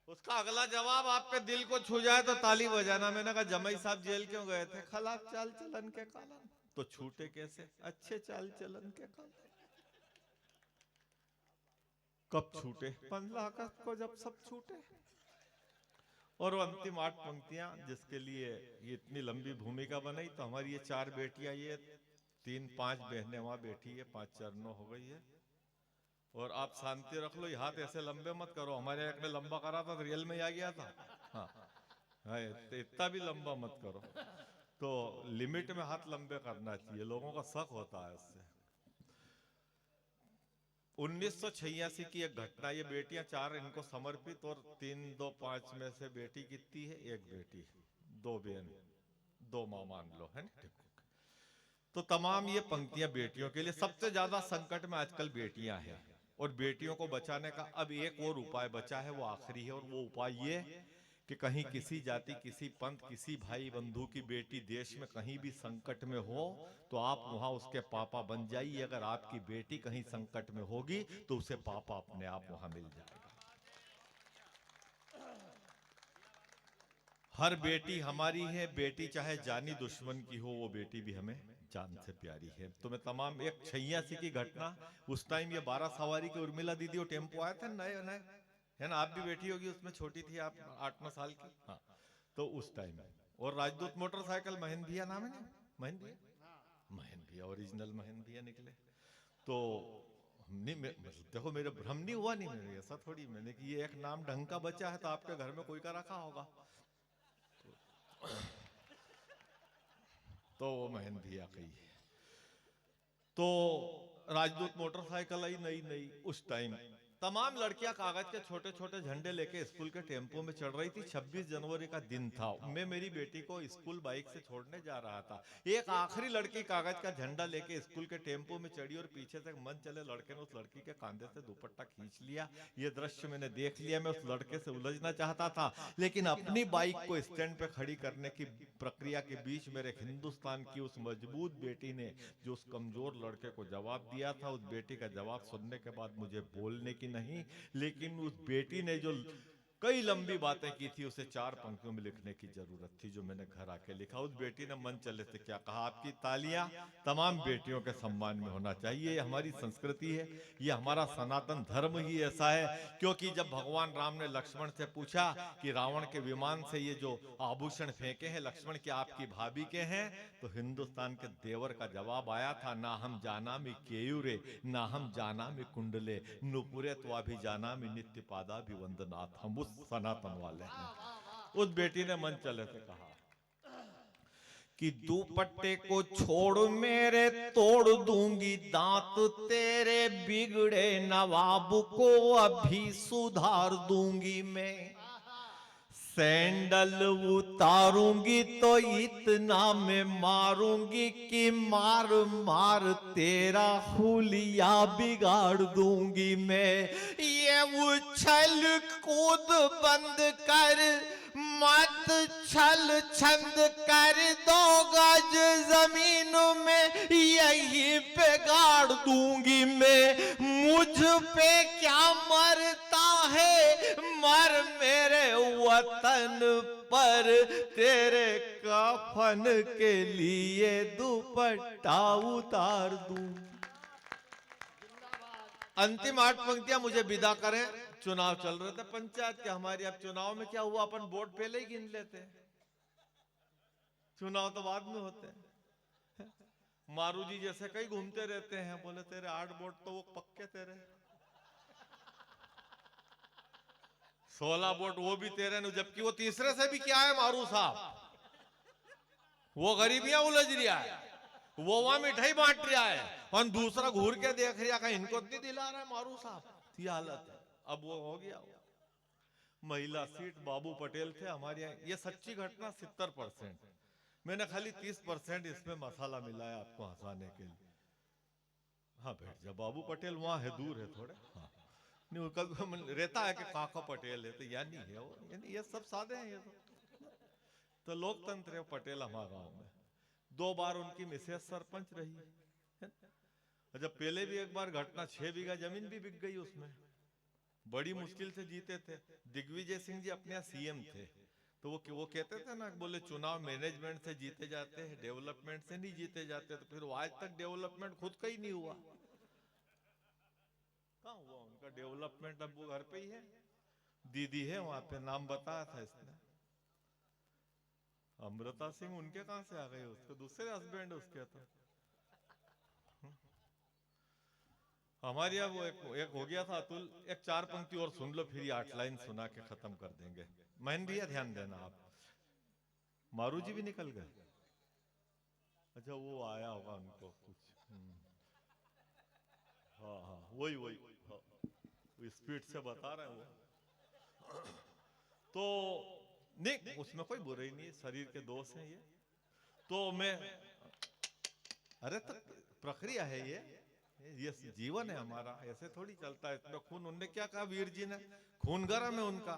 उसका अगला जवाब आपके दिल को छू जाए तो ताली बजाना। मैंने कहा जमाई साहब जेल क्यों गए थे? खिलाफ चाल चलन के कारण। तो छूटे कैसे? अच्छे चाल चलन के कारण। कब छूटे? 15 अगस्त को जब सब छूटे। और वो अंतिम 8 पंक्तियां जिसके लिए ये इतनी लंबी भूमिका बनाई, तो हमारी ये 4 बेटियां, ये 3-5 बहनें वहां बैठी है, 5-4-9 हो गई है। और आप शांति रख लो, ये हाथ ऐसे लंबे मत करो। हमारे एक ने लंबा करा था तो रियल में आ गया था। हाँ, इतना भी लंबा मत करो। तो लिमिट में हाथ लंबे करना चाहिए, लोगों का शक होता है उससे। 1986 की एक घटना, ये बेटियां 4 इनको समर्पित, और 3, 2, 5 में से बेटी कितनी है? 1 बेटी, 2 बहन, 2 मां मान लो, है ना। तो तमाम ये पंक्तियां बेटियों के लिए। सबसे ज्यादा संकट में आजकल बेटियां हैं, और बेटियों को बचाने का अब एक और उपाय बचा है, वो आखिरी है, और वो उपाय ये कि कहीं किसी जाति, किसी पंथ, किसी भाई बंधु की बेटी देश में कहीं भी संकट में हो तो आप वहां उसके पापा बन जाइए। अगर आपकी बेटी कहीं संकट में होगी तो उसे पापा अपने आप वहां मिल जाएगा। हर बेटी हमारी है, बेटी चाहे जानी दुश्मन की हो, वो बेटी भी हमें जान से प्यारी है। तो मैं तमाम, एक 86 की घटना, उस टाइम ये 12 सवारी की उर्मिला दीदी वो टेम्पो आया था नए नए, है ना, आप भी बैठी होगी उसमें, छोटी थी आप, 8-9 साल की, हाँ। तो उस टाइम, और राजदूत मोटरसाइकिल, महेंद्र भैया नाम है ना, महेंद्र भैया, महेंद्र भैया ओरिजिनल महेंद्र भैया निकले। तो नहीं, मतलब देखो मेरे भ्रम नहीं हुआ, नहीं मेरे ऐसा थोड़ी, मैंने कि ये एक नाम ढंग का बच्चा है तो आपके घर में कोई का रखा होगा, तो वो महेंद्र भैया कही। तो राजदूत मोटरसाइकिल आई नई नई, उस टाइम तमाम लड़कियां कागज के छोटे छोटे झंडे लेके स्कूल के टेम्पो में चढ़ रही थी। 26 जनवरी का दिन था, मैं मेरी बेटी को स्कूल बाइक से छोड़ने जा रहा था। एक आखिरी लड़की कागज का झंडा लेके स्कूल के टेम्पो में चढ़ी, और पीछे से मन चले लड़के ने उस लड़की के कांधे से दुपट्टा खींच लिया। ये दृश्य मैंने देख लिया, मैं उस लड़के से उलझना चाहता था, लेकिन अपनी बाइक को स्टैंड पे खड़ी करने की प्रक्रिया के बीच मेरे हिंदुस्तान की उस मजबूत बेटी ने जो उस कमजोर लड़के को जवाब दिया था, उस बेटी का जवाब सुनने के बाद मुझे बोलने की नहीं, लेकिन उस बेटी ने जो कई लंबी बातें की थी, उसे 4 पंक्तियों में लिखने की जरूरत थी, जो मैंने घर आके लिखा। उस बेटी ने मन चले से क्या कहा, आपकी तालियां तमाम बेटियों के सम्मान में होना चाहिए। ये हमारी संस्कृति है, ये हमारा सनातन धर्म ही ऐसा है। क्योंकि जब भगवान राम ने लक्ष्मण से पूछा कि रावण के विमान से ये जो आभूषण फेंके हैं लक्ष्मण क्या आपकी भाभी के हैं, तो हिंदुस्तान के देवर का जवाब आया था, ना हम जाना में केयूरे, ना हम जाना में कुंडले, नुपुरे तो अभी जाना में नित्य पादा भी वंदनाथ। हम उस सनातन वाले हैं। उस बेटी ने मन चले से कहा कि दुपट्टे को छोड़ मेरे तोड़ दूंगी दांत, तेरे बिगड़े नवाब को अभी सुधार दूंगी मैं। सैंडल उतारूंगी तो इतना मैं मारूंगी कि मार मार तेरा हुलिया बिगाड़ दूंगी मैं। ये उछल कूद बंद कर, मत छल छंद कर, 2 गज जमीन में यही पे गाड़ दूंगी मैं। मुझ पे क्या मरता है, मर मेरे वतन पर, तेरे कफन के लिए दुपट्टा उतार दूं। अंतिम 8 पंक्तियां मुझे विदा करें। चुनाव चल रहे थे पंचायत के हमारी, अब चुनाव में क्या हुआ, अपन वोट पहले ही गिन लेते हैं, चुनाव तो बाद में होते हैं। मारू जी जैसे कई घूमते रहते हैं, बोले तेरे 8 वोट तो वो पक्के तेरे, 16 वोट वो भी तेरे न, जबकि वो तीसरे से भी क्या है मारू साहब, वो गरीबियां उलझ रहा है, वो वहां मिठाई बांट रहा है, और दूसरा घूर के देख रहा है इनको इतनी दिला रहा है मारू साहब, ये हालत है। अब वो हो गया, महिला सीट बाबू पटेल थे हमारे यहाँ। ये सच्ची घटना 70%, मैंने खाली 30% इसमें मसाला मिलाया आपको हंसाने के लिए। हाँ बैठ जा, बाबू पटेल वहां है, दूर है थोड़े, हाँ नहीं कभी रहता है कि काका पटेल है, तो या नहीं है वो, यानी ये सब सादे हैं, ये तो लोकतंत्र है। पटेल हमारे गांव में 2 बार उनकी मिसेस सरपंच रही है। जब पहले भी एक बार घटना, 6 बीघा जमीन भी बिक गई उसमें, बड़ी मुश्किल से जीते थे। दिग्विजय सिंह जी अपने यहाँ सीएम थे, तो वो कहते थे ना, बोले चुनाव मैनेजमेंट से जीते जाते हैं, डेवलपमेंट से नहीं जीते जाते। तो फिर आज तक डेवलपमेंट खुद का ही नहीं हुआ, कहाँ हुआ उनका डेवलपमेंट? अब वो घर पे ही है, दीदी है वहां पे, नाम बताया था इसने, अमृता सिंह, उनके कहां से आ गए, उसके दूसरे हस्बैंड उसके। तो हमारे यहाँ वो एक हो गया था अतुल। एक 4 पंक्ति और सुन लो, फिर 8 लाइन सुना के खत्म कर देंगे। महेंद्र भैया ध्यान देना आप, मारू जी भी निकल गए, अच्छा वो आया होगा उनको कुछ। हाँ हाँ वही वही, हाँ, वो स्पीड से बता रहे हैं वो। तो नहीं उसमें कोई बुराई नहीं है, शरीर के दोष हैं ये। तो मैं, अरे तो प्रक्रिया है ये जीवन है हमारा, ऐसे थोड़ी चलता है। इसमें खून, उनने क्या कहा वीर जी ने, खून गर्म है उनका।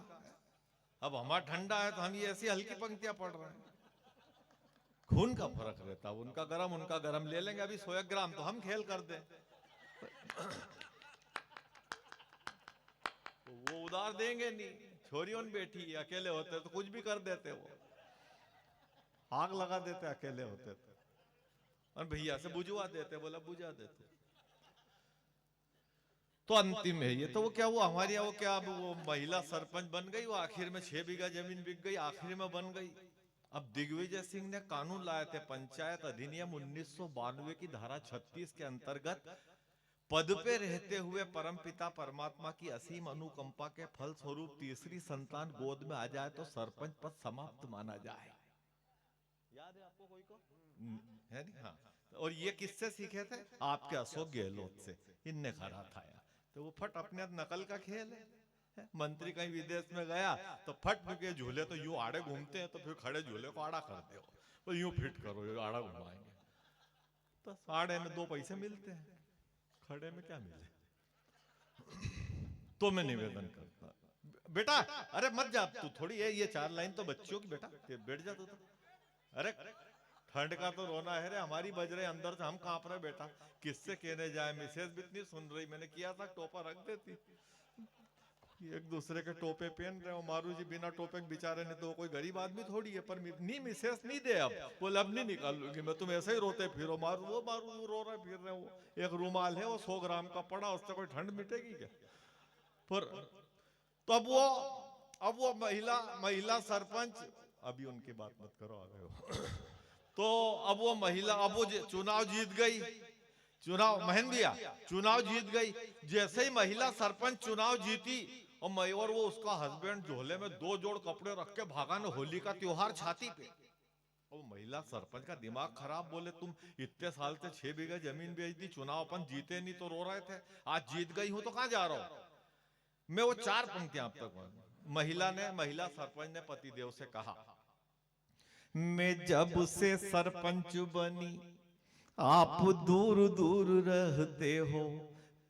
अब हमारा ठंडा है तो हम ये ऐसी हल्की पंक्तियां पढ़ रहे हैं। खून का फर्क रहता है, उनका गरम उनका गरम ले लेंगे अभी 100 ग्राम तो हम खेल कर दें। तो वो उधार देंगे नहीं, छोरियों ने बैठी अकेले होते तो कुछ भी कर देते, वो आग लगा देते अकेले होते और भैया से बुझवा देते, बोला बुझा देते। तो अंतिम है ये। तो वो क्या, वो हमारे यहाँ वो क्या, अब वो महिला सरपंच बन गई, वो आखिर में 6 बीघा जमीन बिक गई, आखिर में बन गई। अब दिग्विजय सिंह ने कानून लाए थे, पंचायत अधिनियम 1992 की धारा 36 के अंतर्गत पद पे रहते हुए परमपिता परमात्मा की असीम अनुकंपा के फल स्वरूप तीसरी संतान गोद में आ जाए तो सरपंच पद समाप्त माना जाए। याद है आपको कोई को? है नहीं? हाँ। और ये किससे सीखे थे? आपके अशोक गहलोत से, इनने खरा था। तो वो फट अपने नकल का खेल है। मंत्री कहीं विदेश में गया तो फट के झूले तो यूं आड़े घूमते हैं, तो फिर खड़े झूले को आड़ा कर दो, तो यूं फिट करो, यूं आड़ा घुमाएंगे, तो आड़े में 2 पैसे मिलते हैं, खड़े में क्या मिले। तो मैं निवेदन करता, बेटा अरे मत जा तू, थोड़ी है ये 4 लाइन तो बच्चियों की, बेटा बैठ जा तू तो। अरे ठंड का तो रोना है रे, हमारी बज रहे अंदर से, हम कांप रहे बेटा, किससे कहने जाए, मिसेज भी इतनी सुन रही, मैंने किया था टोपा रख देती, एक दूसरे के टोपे पहन रहे हो। मारू जी बिना टोपे के बेचारे ने, तो कोई गरीब आदमी थोड़ी है, पर नहीं मिसेज नहीं दे, अब बोले अब नहीं निकालूंगी मैं, तुम ऐसे ही रोते फिरो, मारू वो रो रहे फिर रहे, वो एक रूमाल है वो 100 ग्राम का पड़ा, उससे कोई ठंड मिटेगी क्या। पर तो अब वो महिला महिला सरपंच, अभी उनकी बात मत करो, आ गए हो। तो अब वो महिला, अब वो चुनाव जीत गई, चुनाव महंदिया चुनाव जीत गई। जैसे ही महिला सरपंच चुनाव जीती और वो उसका हस्बैंड झोले में 2 जोड़ कपड़े रख के भागा न, होली का त्योहार छाती पे। वो महिला सरपंच का दिमाग खराब, बोले तुम इतने साल से 6 बीघा जमीन बेच दी, चुनाव अपन जीते नहीं तो रो रहे थे, आज जीत गई हूं तो कहां जा रहा हूं मैं। वो 4 पंक्तियां आप तक, महिला सरपंच ने पतिदेव से कहा, मैं जब से सरपंच बनी आप दूर दूर रहते हो,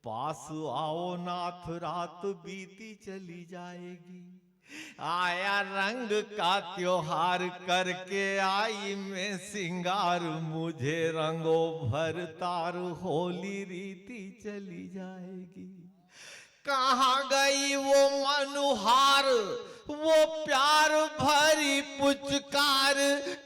पास आओ नाथ रात बीती चली जाएगी, आया रंग का त्योहार करके आई मैं सिंगार, मुझे रंगो भर तार होली रीति चली जाएगी। कहाँ गई वो मनुहार, वो प्यार भरी पुचकार,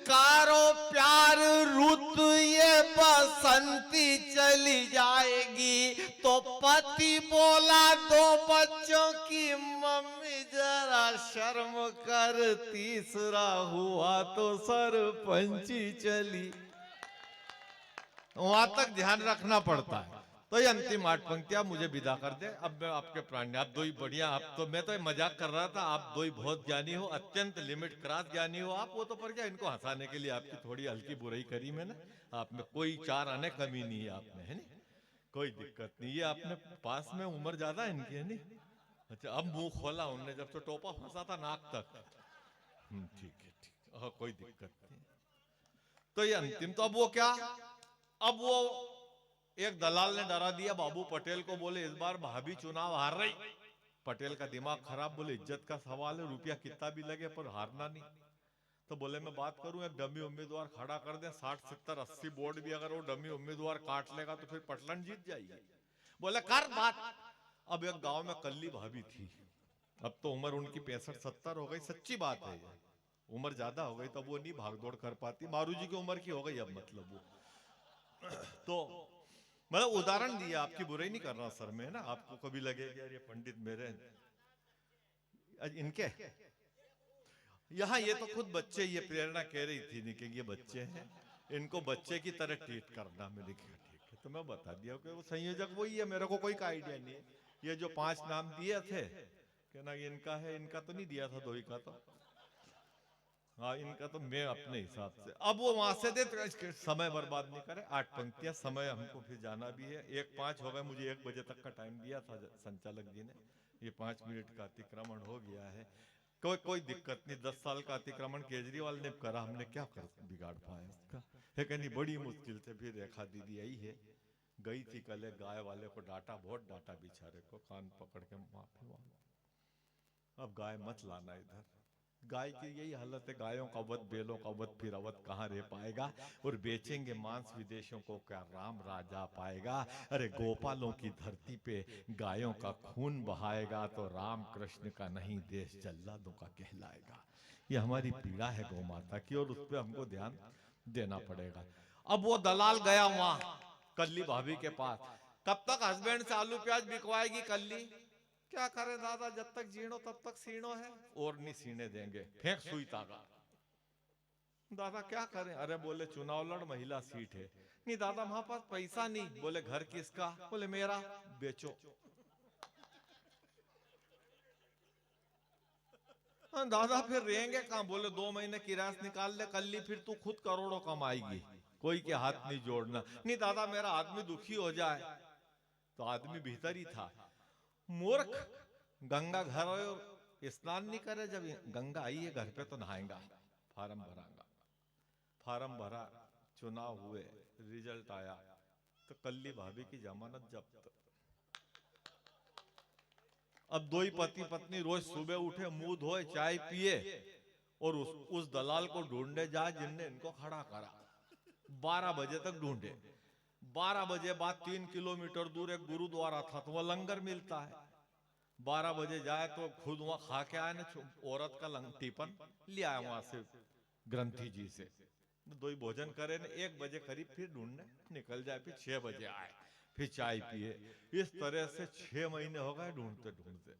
कारो प्यार रुत ये बसंती चली जाएगी। तो पति बोला 2 बच्चों की मम्मी जरा शर्म कर, तीसरा हुआ तो सरपंची चली। वहां तक ध्यान रखना पड़ता है। तो ये अंतिम 8 पंक्तियां मुझे विदा कर दे। अब मैं आपके प्राण, आप 2 ही बढ़िया, आप तो, मैं तो मजाक कर रहा था, आप 2 ही बहुत ज्ञानी हो, अत्यंत लिमिट क्रॉस ज्ञानी हो आप। वो तो पर क्या, इनको हंसाने के लिए आपकी थोड़ी हल्की बुराई करी मैंने, आप में कोई 4 आने कमी नहीं है आप में, है नहीं, कोई दिक्कत नहीं है। आपने पास में उम्र ज्यादा है इनकी, है नहीं। अच्छा अब मुंह खोला उनने जब तो टोपा फंसा था नाक तक। ठीक है ठीक है, कोई दिक्कत नहीं। तो ये अंतिम, तो अब वो क्या, अब वो एक दलाल ने डरा दिया बाबू पटेल को, बोले इस बार भाभी चुनाव हार रही। पटेल का दिमाग खराब, बोले इज्जत का सवाल है, रुपया कितना भी लगे पर हारना नहीं। तो बोले मैं बात करूं, एक डमी उम्मीदवार खड़ा कर दे, 60 70 80 वोट भी अगर वो डमी उम्मीदवार काट लेगा तो फिर पटलन जीत जाएगी। बोले कर बात। अब एक गांव में कल्ली भाभी थी, अब तो उम्र उनकी 65 70 हो गई, सच्ची बात है ये, उम्र ज्यादा हो गई, तब वो नहीं भागदौड़ कर पाती, मारू जी की उम्र की हो गई अब, मतलब वो तो मतलब उदाहरण दिया, आपकी बुराई नहीं कर रहा सर में, ना आपको कभी लगे कि यार ये पंडित मेरे इनके यहाँ, ये तो खुद बच्चे, ये प्रेरणा कह रही थी नहीं कि ये बच्चे हैं, इनको बच्चे की तरह ट्रीट करना। मैंने कहा ठीक है, तो मैं बता दिया कि वो संयोजक वही है, मेरे को कोई का आइडिया नहीं है। ये जो 5 नाम दिए थे कि ना इनका है, इनका तो नहीं दिया था, 2 ही का तो हाँ, इनका तो मैं अपने हिसाब से, अब वो वहां से दे तो इसके समय बर्बाद नहीं करे। 8 पंक्तियां, समय हमको फिर जाना भी है। 1:05 हो गए, मुझे 1 बजे तक का टाइम दिया था संचालक जी ने, ये 5 मिनट का अतिक्रमण हो गया है। कोई दिक्कत नहीं, 10 साल का अतिक्रमण केजरीवाल ने करा, हमने क्या कर बिगाड़ पाया उसका है कि नहीं। बड़ी मुश्किल से फिर रेखा दीदी आई है, गई थी कल, गाय वाले को डांटा, बहुत डांटा बेचारे को, कान पकड़ के माफी मांगो, अब गाय मत लाना इधर। गाय की यही हालत है, गायों का वध, बैलों का वध, फिर अवध कहाँ रह पाएगा। और बेचेंगे मांस विदेशों को, क्या राम राजा पाएगा। अरे गोपालों की धरती पे गायों का खून बहाएगा तो राम कृष्ण का नहीं, देश जल्लादों का कहलाएगा। ये हमारी पीड़ा है गौ माता की, और उस पर हमको ध्यान देना पड़ेगा। अब वो दलाल गया वहां कल्ली भाभी के पास, कब तक हस्बैंड से आलू प्याज बिकवाएगी कल्ली। क्या करे दादा, जब तक जीणो तब तक सीणो है, और नहीं सीने देंगे, फेंक सुई तागा। दादा क्या करें, अरे बोले चुनाव लड़, महिला सीट है। नहीं दादा हमारे पास पैसा नहीं। बोले घर किसका, बोले मेरा, बेचो। हाँ दादा फिर रहेंगे कहाँ, बोले 2 महीने किराया निकाल ले कल्ली, फिर तू खुद करोड़ों कमाएगी, कोई के हाथ नहीं जोड़ना। नहीं दादा मेरा आदमी दुखी हो जाए, तो आदमी भीतर ही था। मूर्ख, गंगा घर और स्नान नहीं करे, जब गंगा आई है घर पे तो नहाएगा। फार्म भरागा, फार्म भरा, चुनाव हुए, रिजल्ट आया, तो कल्ली भाभी की जमानत जब्त। अब 2 ही पति पत्नी रोज सुबह उठे, मुंह धोए, चाय पिए, और उस दलाल को ढूंढने जाए जिनने इनको खड़ा करा। 12 बजे तक ढूंढे। 12 बजे बाद 3 किलोमीटर दूर एक गुरुद्वारा था, तो वह लंगर मिलता है। 12 बजे जाए तो खुद वहां खा के आए ना, औरत का टिफिन ले आया वहां से, ग्रंथी जी से 2 ही भोजन करे न। 1 बजे करीब फिर ढूंढने निकल जाए, फिर 6 बजे आए, फिर चाय पिए। इस तरह से 6 महीने हो गए ढूंढते ढूंढते।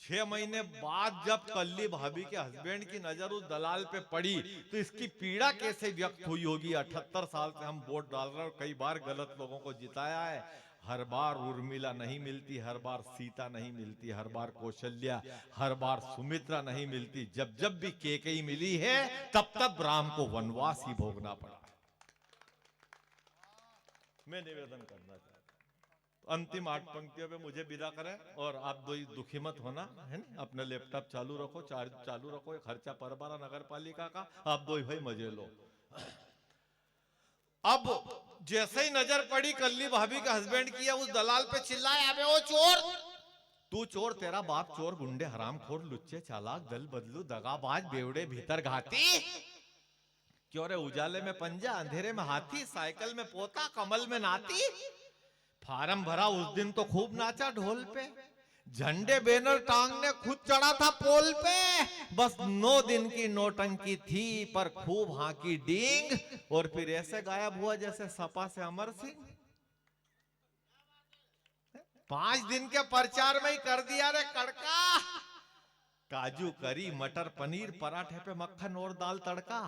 6 महीने बाद जब कल्ली भाभी के हस्बैंड की नजर उस दलाल पे पड़ी, तो इसकी पीड़ा कैसे व्यक्त हुई होगी। 78 साल से हम वोट डाल रहे हैं, कई बार गलत लोगों को जिताया है। हर बार उर्मिला नहीं मिलती, हर बार सीता नहीं मिलती, हर बार कौशल्या, हर बार सुमित्रा नहीं मिलती। जब जब भी कैकेयी मिली है, तब तब राम को वनवास ही भोगना पड़ा। मैं निवेदन करना चाहता हूं, अंतिम 8 पंक्तियों पे मुझे विदा करें, और आप 2 दुखी मत होना, है ना। अपना लैपटॉप चालू रखो, चार्ज चालू रखो, ये खर्चा परबारा नगर पालिका का, आप 2 भाई मजे लो। अब जैसे ही नजर पड़ी कल्ली भाभी के हस्बैंड की, उस दलाल पे चिल्लाए, अबे ओ चोर, तू चोर, तेरा बाप चोर, गुंडे, हरामखोर, लुच्चे, चालाक, दल बदलू, दगाबाज, बेवड़े, भीतर घाती, क्यों रे उजाले में पंजा, अंधेरे में हाथी, साइकिल में पोता, कमल में नाती। फार्म भरा उस दिन तो खूब नाचा ढोल पे, झंडे बैनर टांगने खुद चढ़ा था पोल पे। बस 9 दिन की नोटंकी थी, पर खूब हाकी डींग, और फिर ऐसे गायब हुआ जैसे सपा से अमर सिंह। 5 दिन के प्रचार में ही कर दिया रे कड़का। काजू करी, मटर पनीर, पराठे पे मक्खन और दाल तड़का।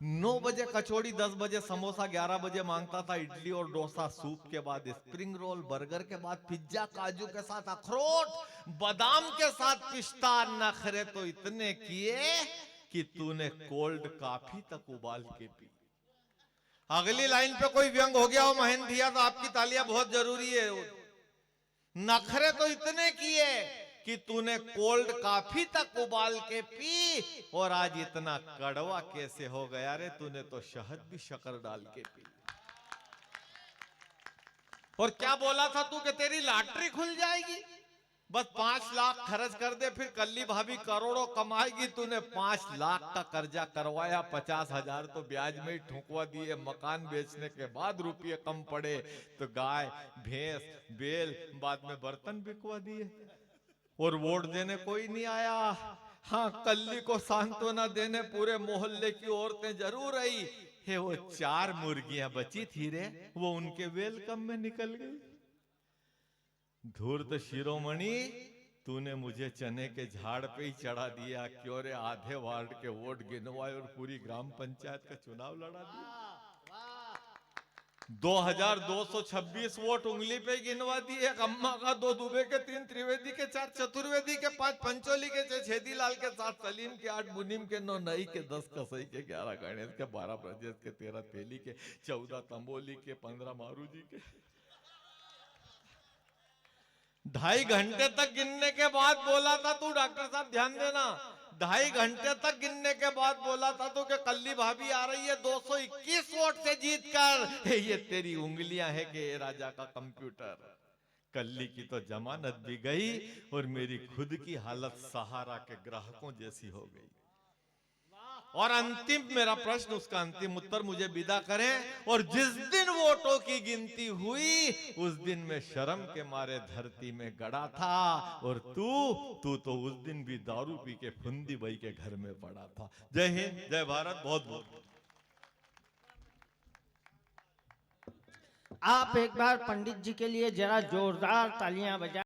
9 बजे कचौड़ी, 10 बजे समोसा, 11 बजे मांगता था इडली और डोसा, सूप के बाद स्प्रिंग रोल, बर्गर के बाद पिज्जा, काजू के साथ अखरोट, बादाम के साथ पिस्ता। नखरे तो इतने किए कि तूने कोल्ड कॉफी तक उबाल के पी। अगली लाइन पे कोई व्यंग हो गया हो महेंद्र भैया, तो आपकी तालियां बहुत जरूरी है। नखरे तो इतने किए कि तूने कोल्ड कॉफी तक उबाल के पी, और आज इतना कड़वा कैसे हो गया रे, तूने तो शहद भी शक्कर डाल के पी। और क्या बोला था तू कि तेरी लॉटरी खुल जाएगी, बस 5 लाख खर्च कर दे, फिर कल्ली भाभी करोड़ों कमाएगी। तूने 5 लाख का कर्जा करवाया, 50,000 तो ब्याज में ही ठुकवा दिए। मकान बेचने के बाद रुपये कम पड़े तो गाय, भैंस, बैल, बाद में बर्तन बिकवा दिए, और वोट देने कोई नहीं आया। हाँ, कल्ली को सांत्वना देने पूरे मोहल्ले की औरतें जरूर आई है। वो 4 मुर्गियां बची थी रे, वो उनके वेलकम में निकल गई। धूर्त शिरोमणि, तूने मुझे चने के झाड़ पे ही चढ़ा दिया, क्यों रे आधे वार्ड के वोट गिनवाए और पूरी ग्राम पंचायत का चुनाव लड़ा दिया। 2226 वोट उंगली पे गिनवा दिए। एक अम्मा का, 2 दुबे के, 3 त्रिवेदी के, 4 चतुर्वेदी के, 5 पंचोली के, 6 छेदीलाल के, 7 सलीम के, 8 मुनीम के, 9 नई के, 10 कसई के, 11 गणेश के, 12 ब्रजेश के, 13 तेली के, 14 तंबोली के, 15 मारू जी के। 2.5 घंटे तक गिनने के बाद बोला था तू, डॉक्टर साहब ध्यान देना, 2.5 घंटे तक गिनने के बाद बोला था तो कि कल्ली भाभी आ रही है 221 वोट से जीत कर। ये तेरी उंगलियां है कि राजा का कंप्यूटर। कल्ली की तो जमानत भी गई और मेरी खुद की हालत सहारा के ग्राहकों जैसी हो गई। और अंतिम मेरा प्रश्न, उसका अंतिम उत्तर मुझे विदा करें। और जिस दिन वोटों की गिनती हुई उस दिन मैं शर्म के मारे धरती में गड़ा था, और तू तो उस दिन भी दारू पी के फुंदी बाई के घर में पड़ा था। जय हिंद, जय भारत, बहुत बहुत। आप एक बार पंडित जी के लिए जरा जोरदार तालियां बजा।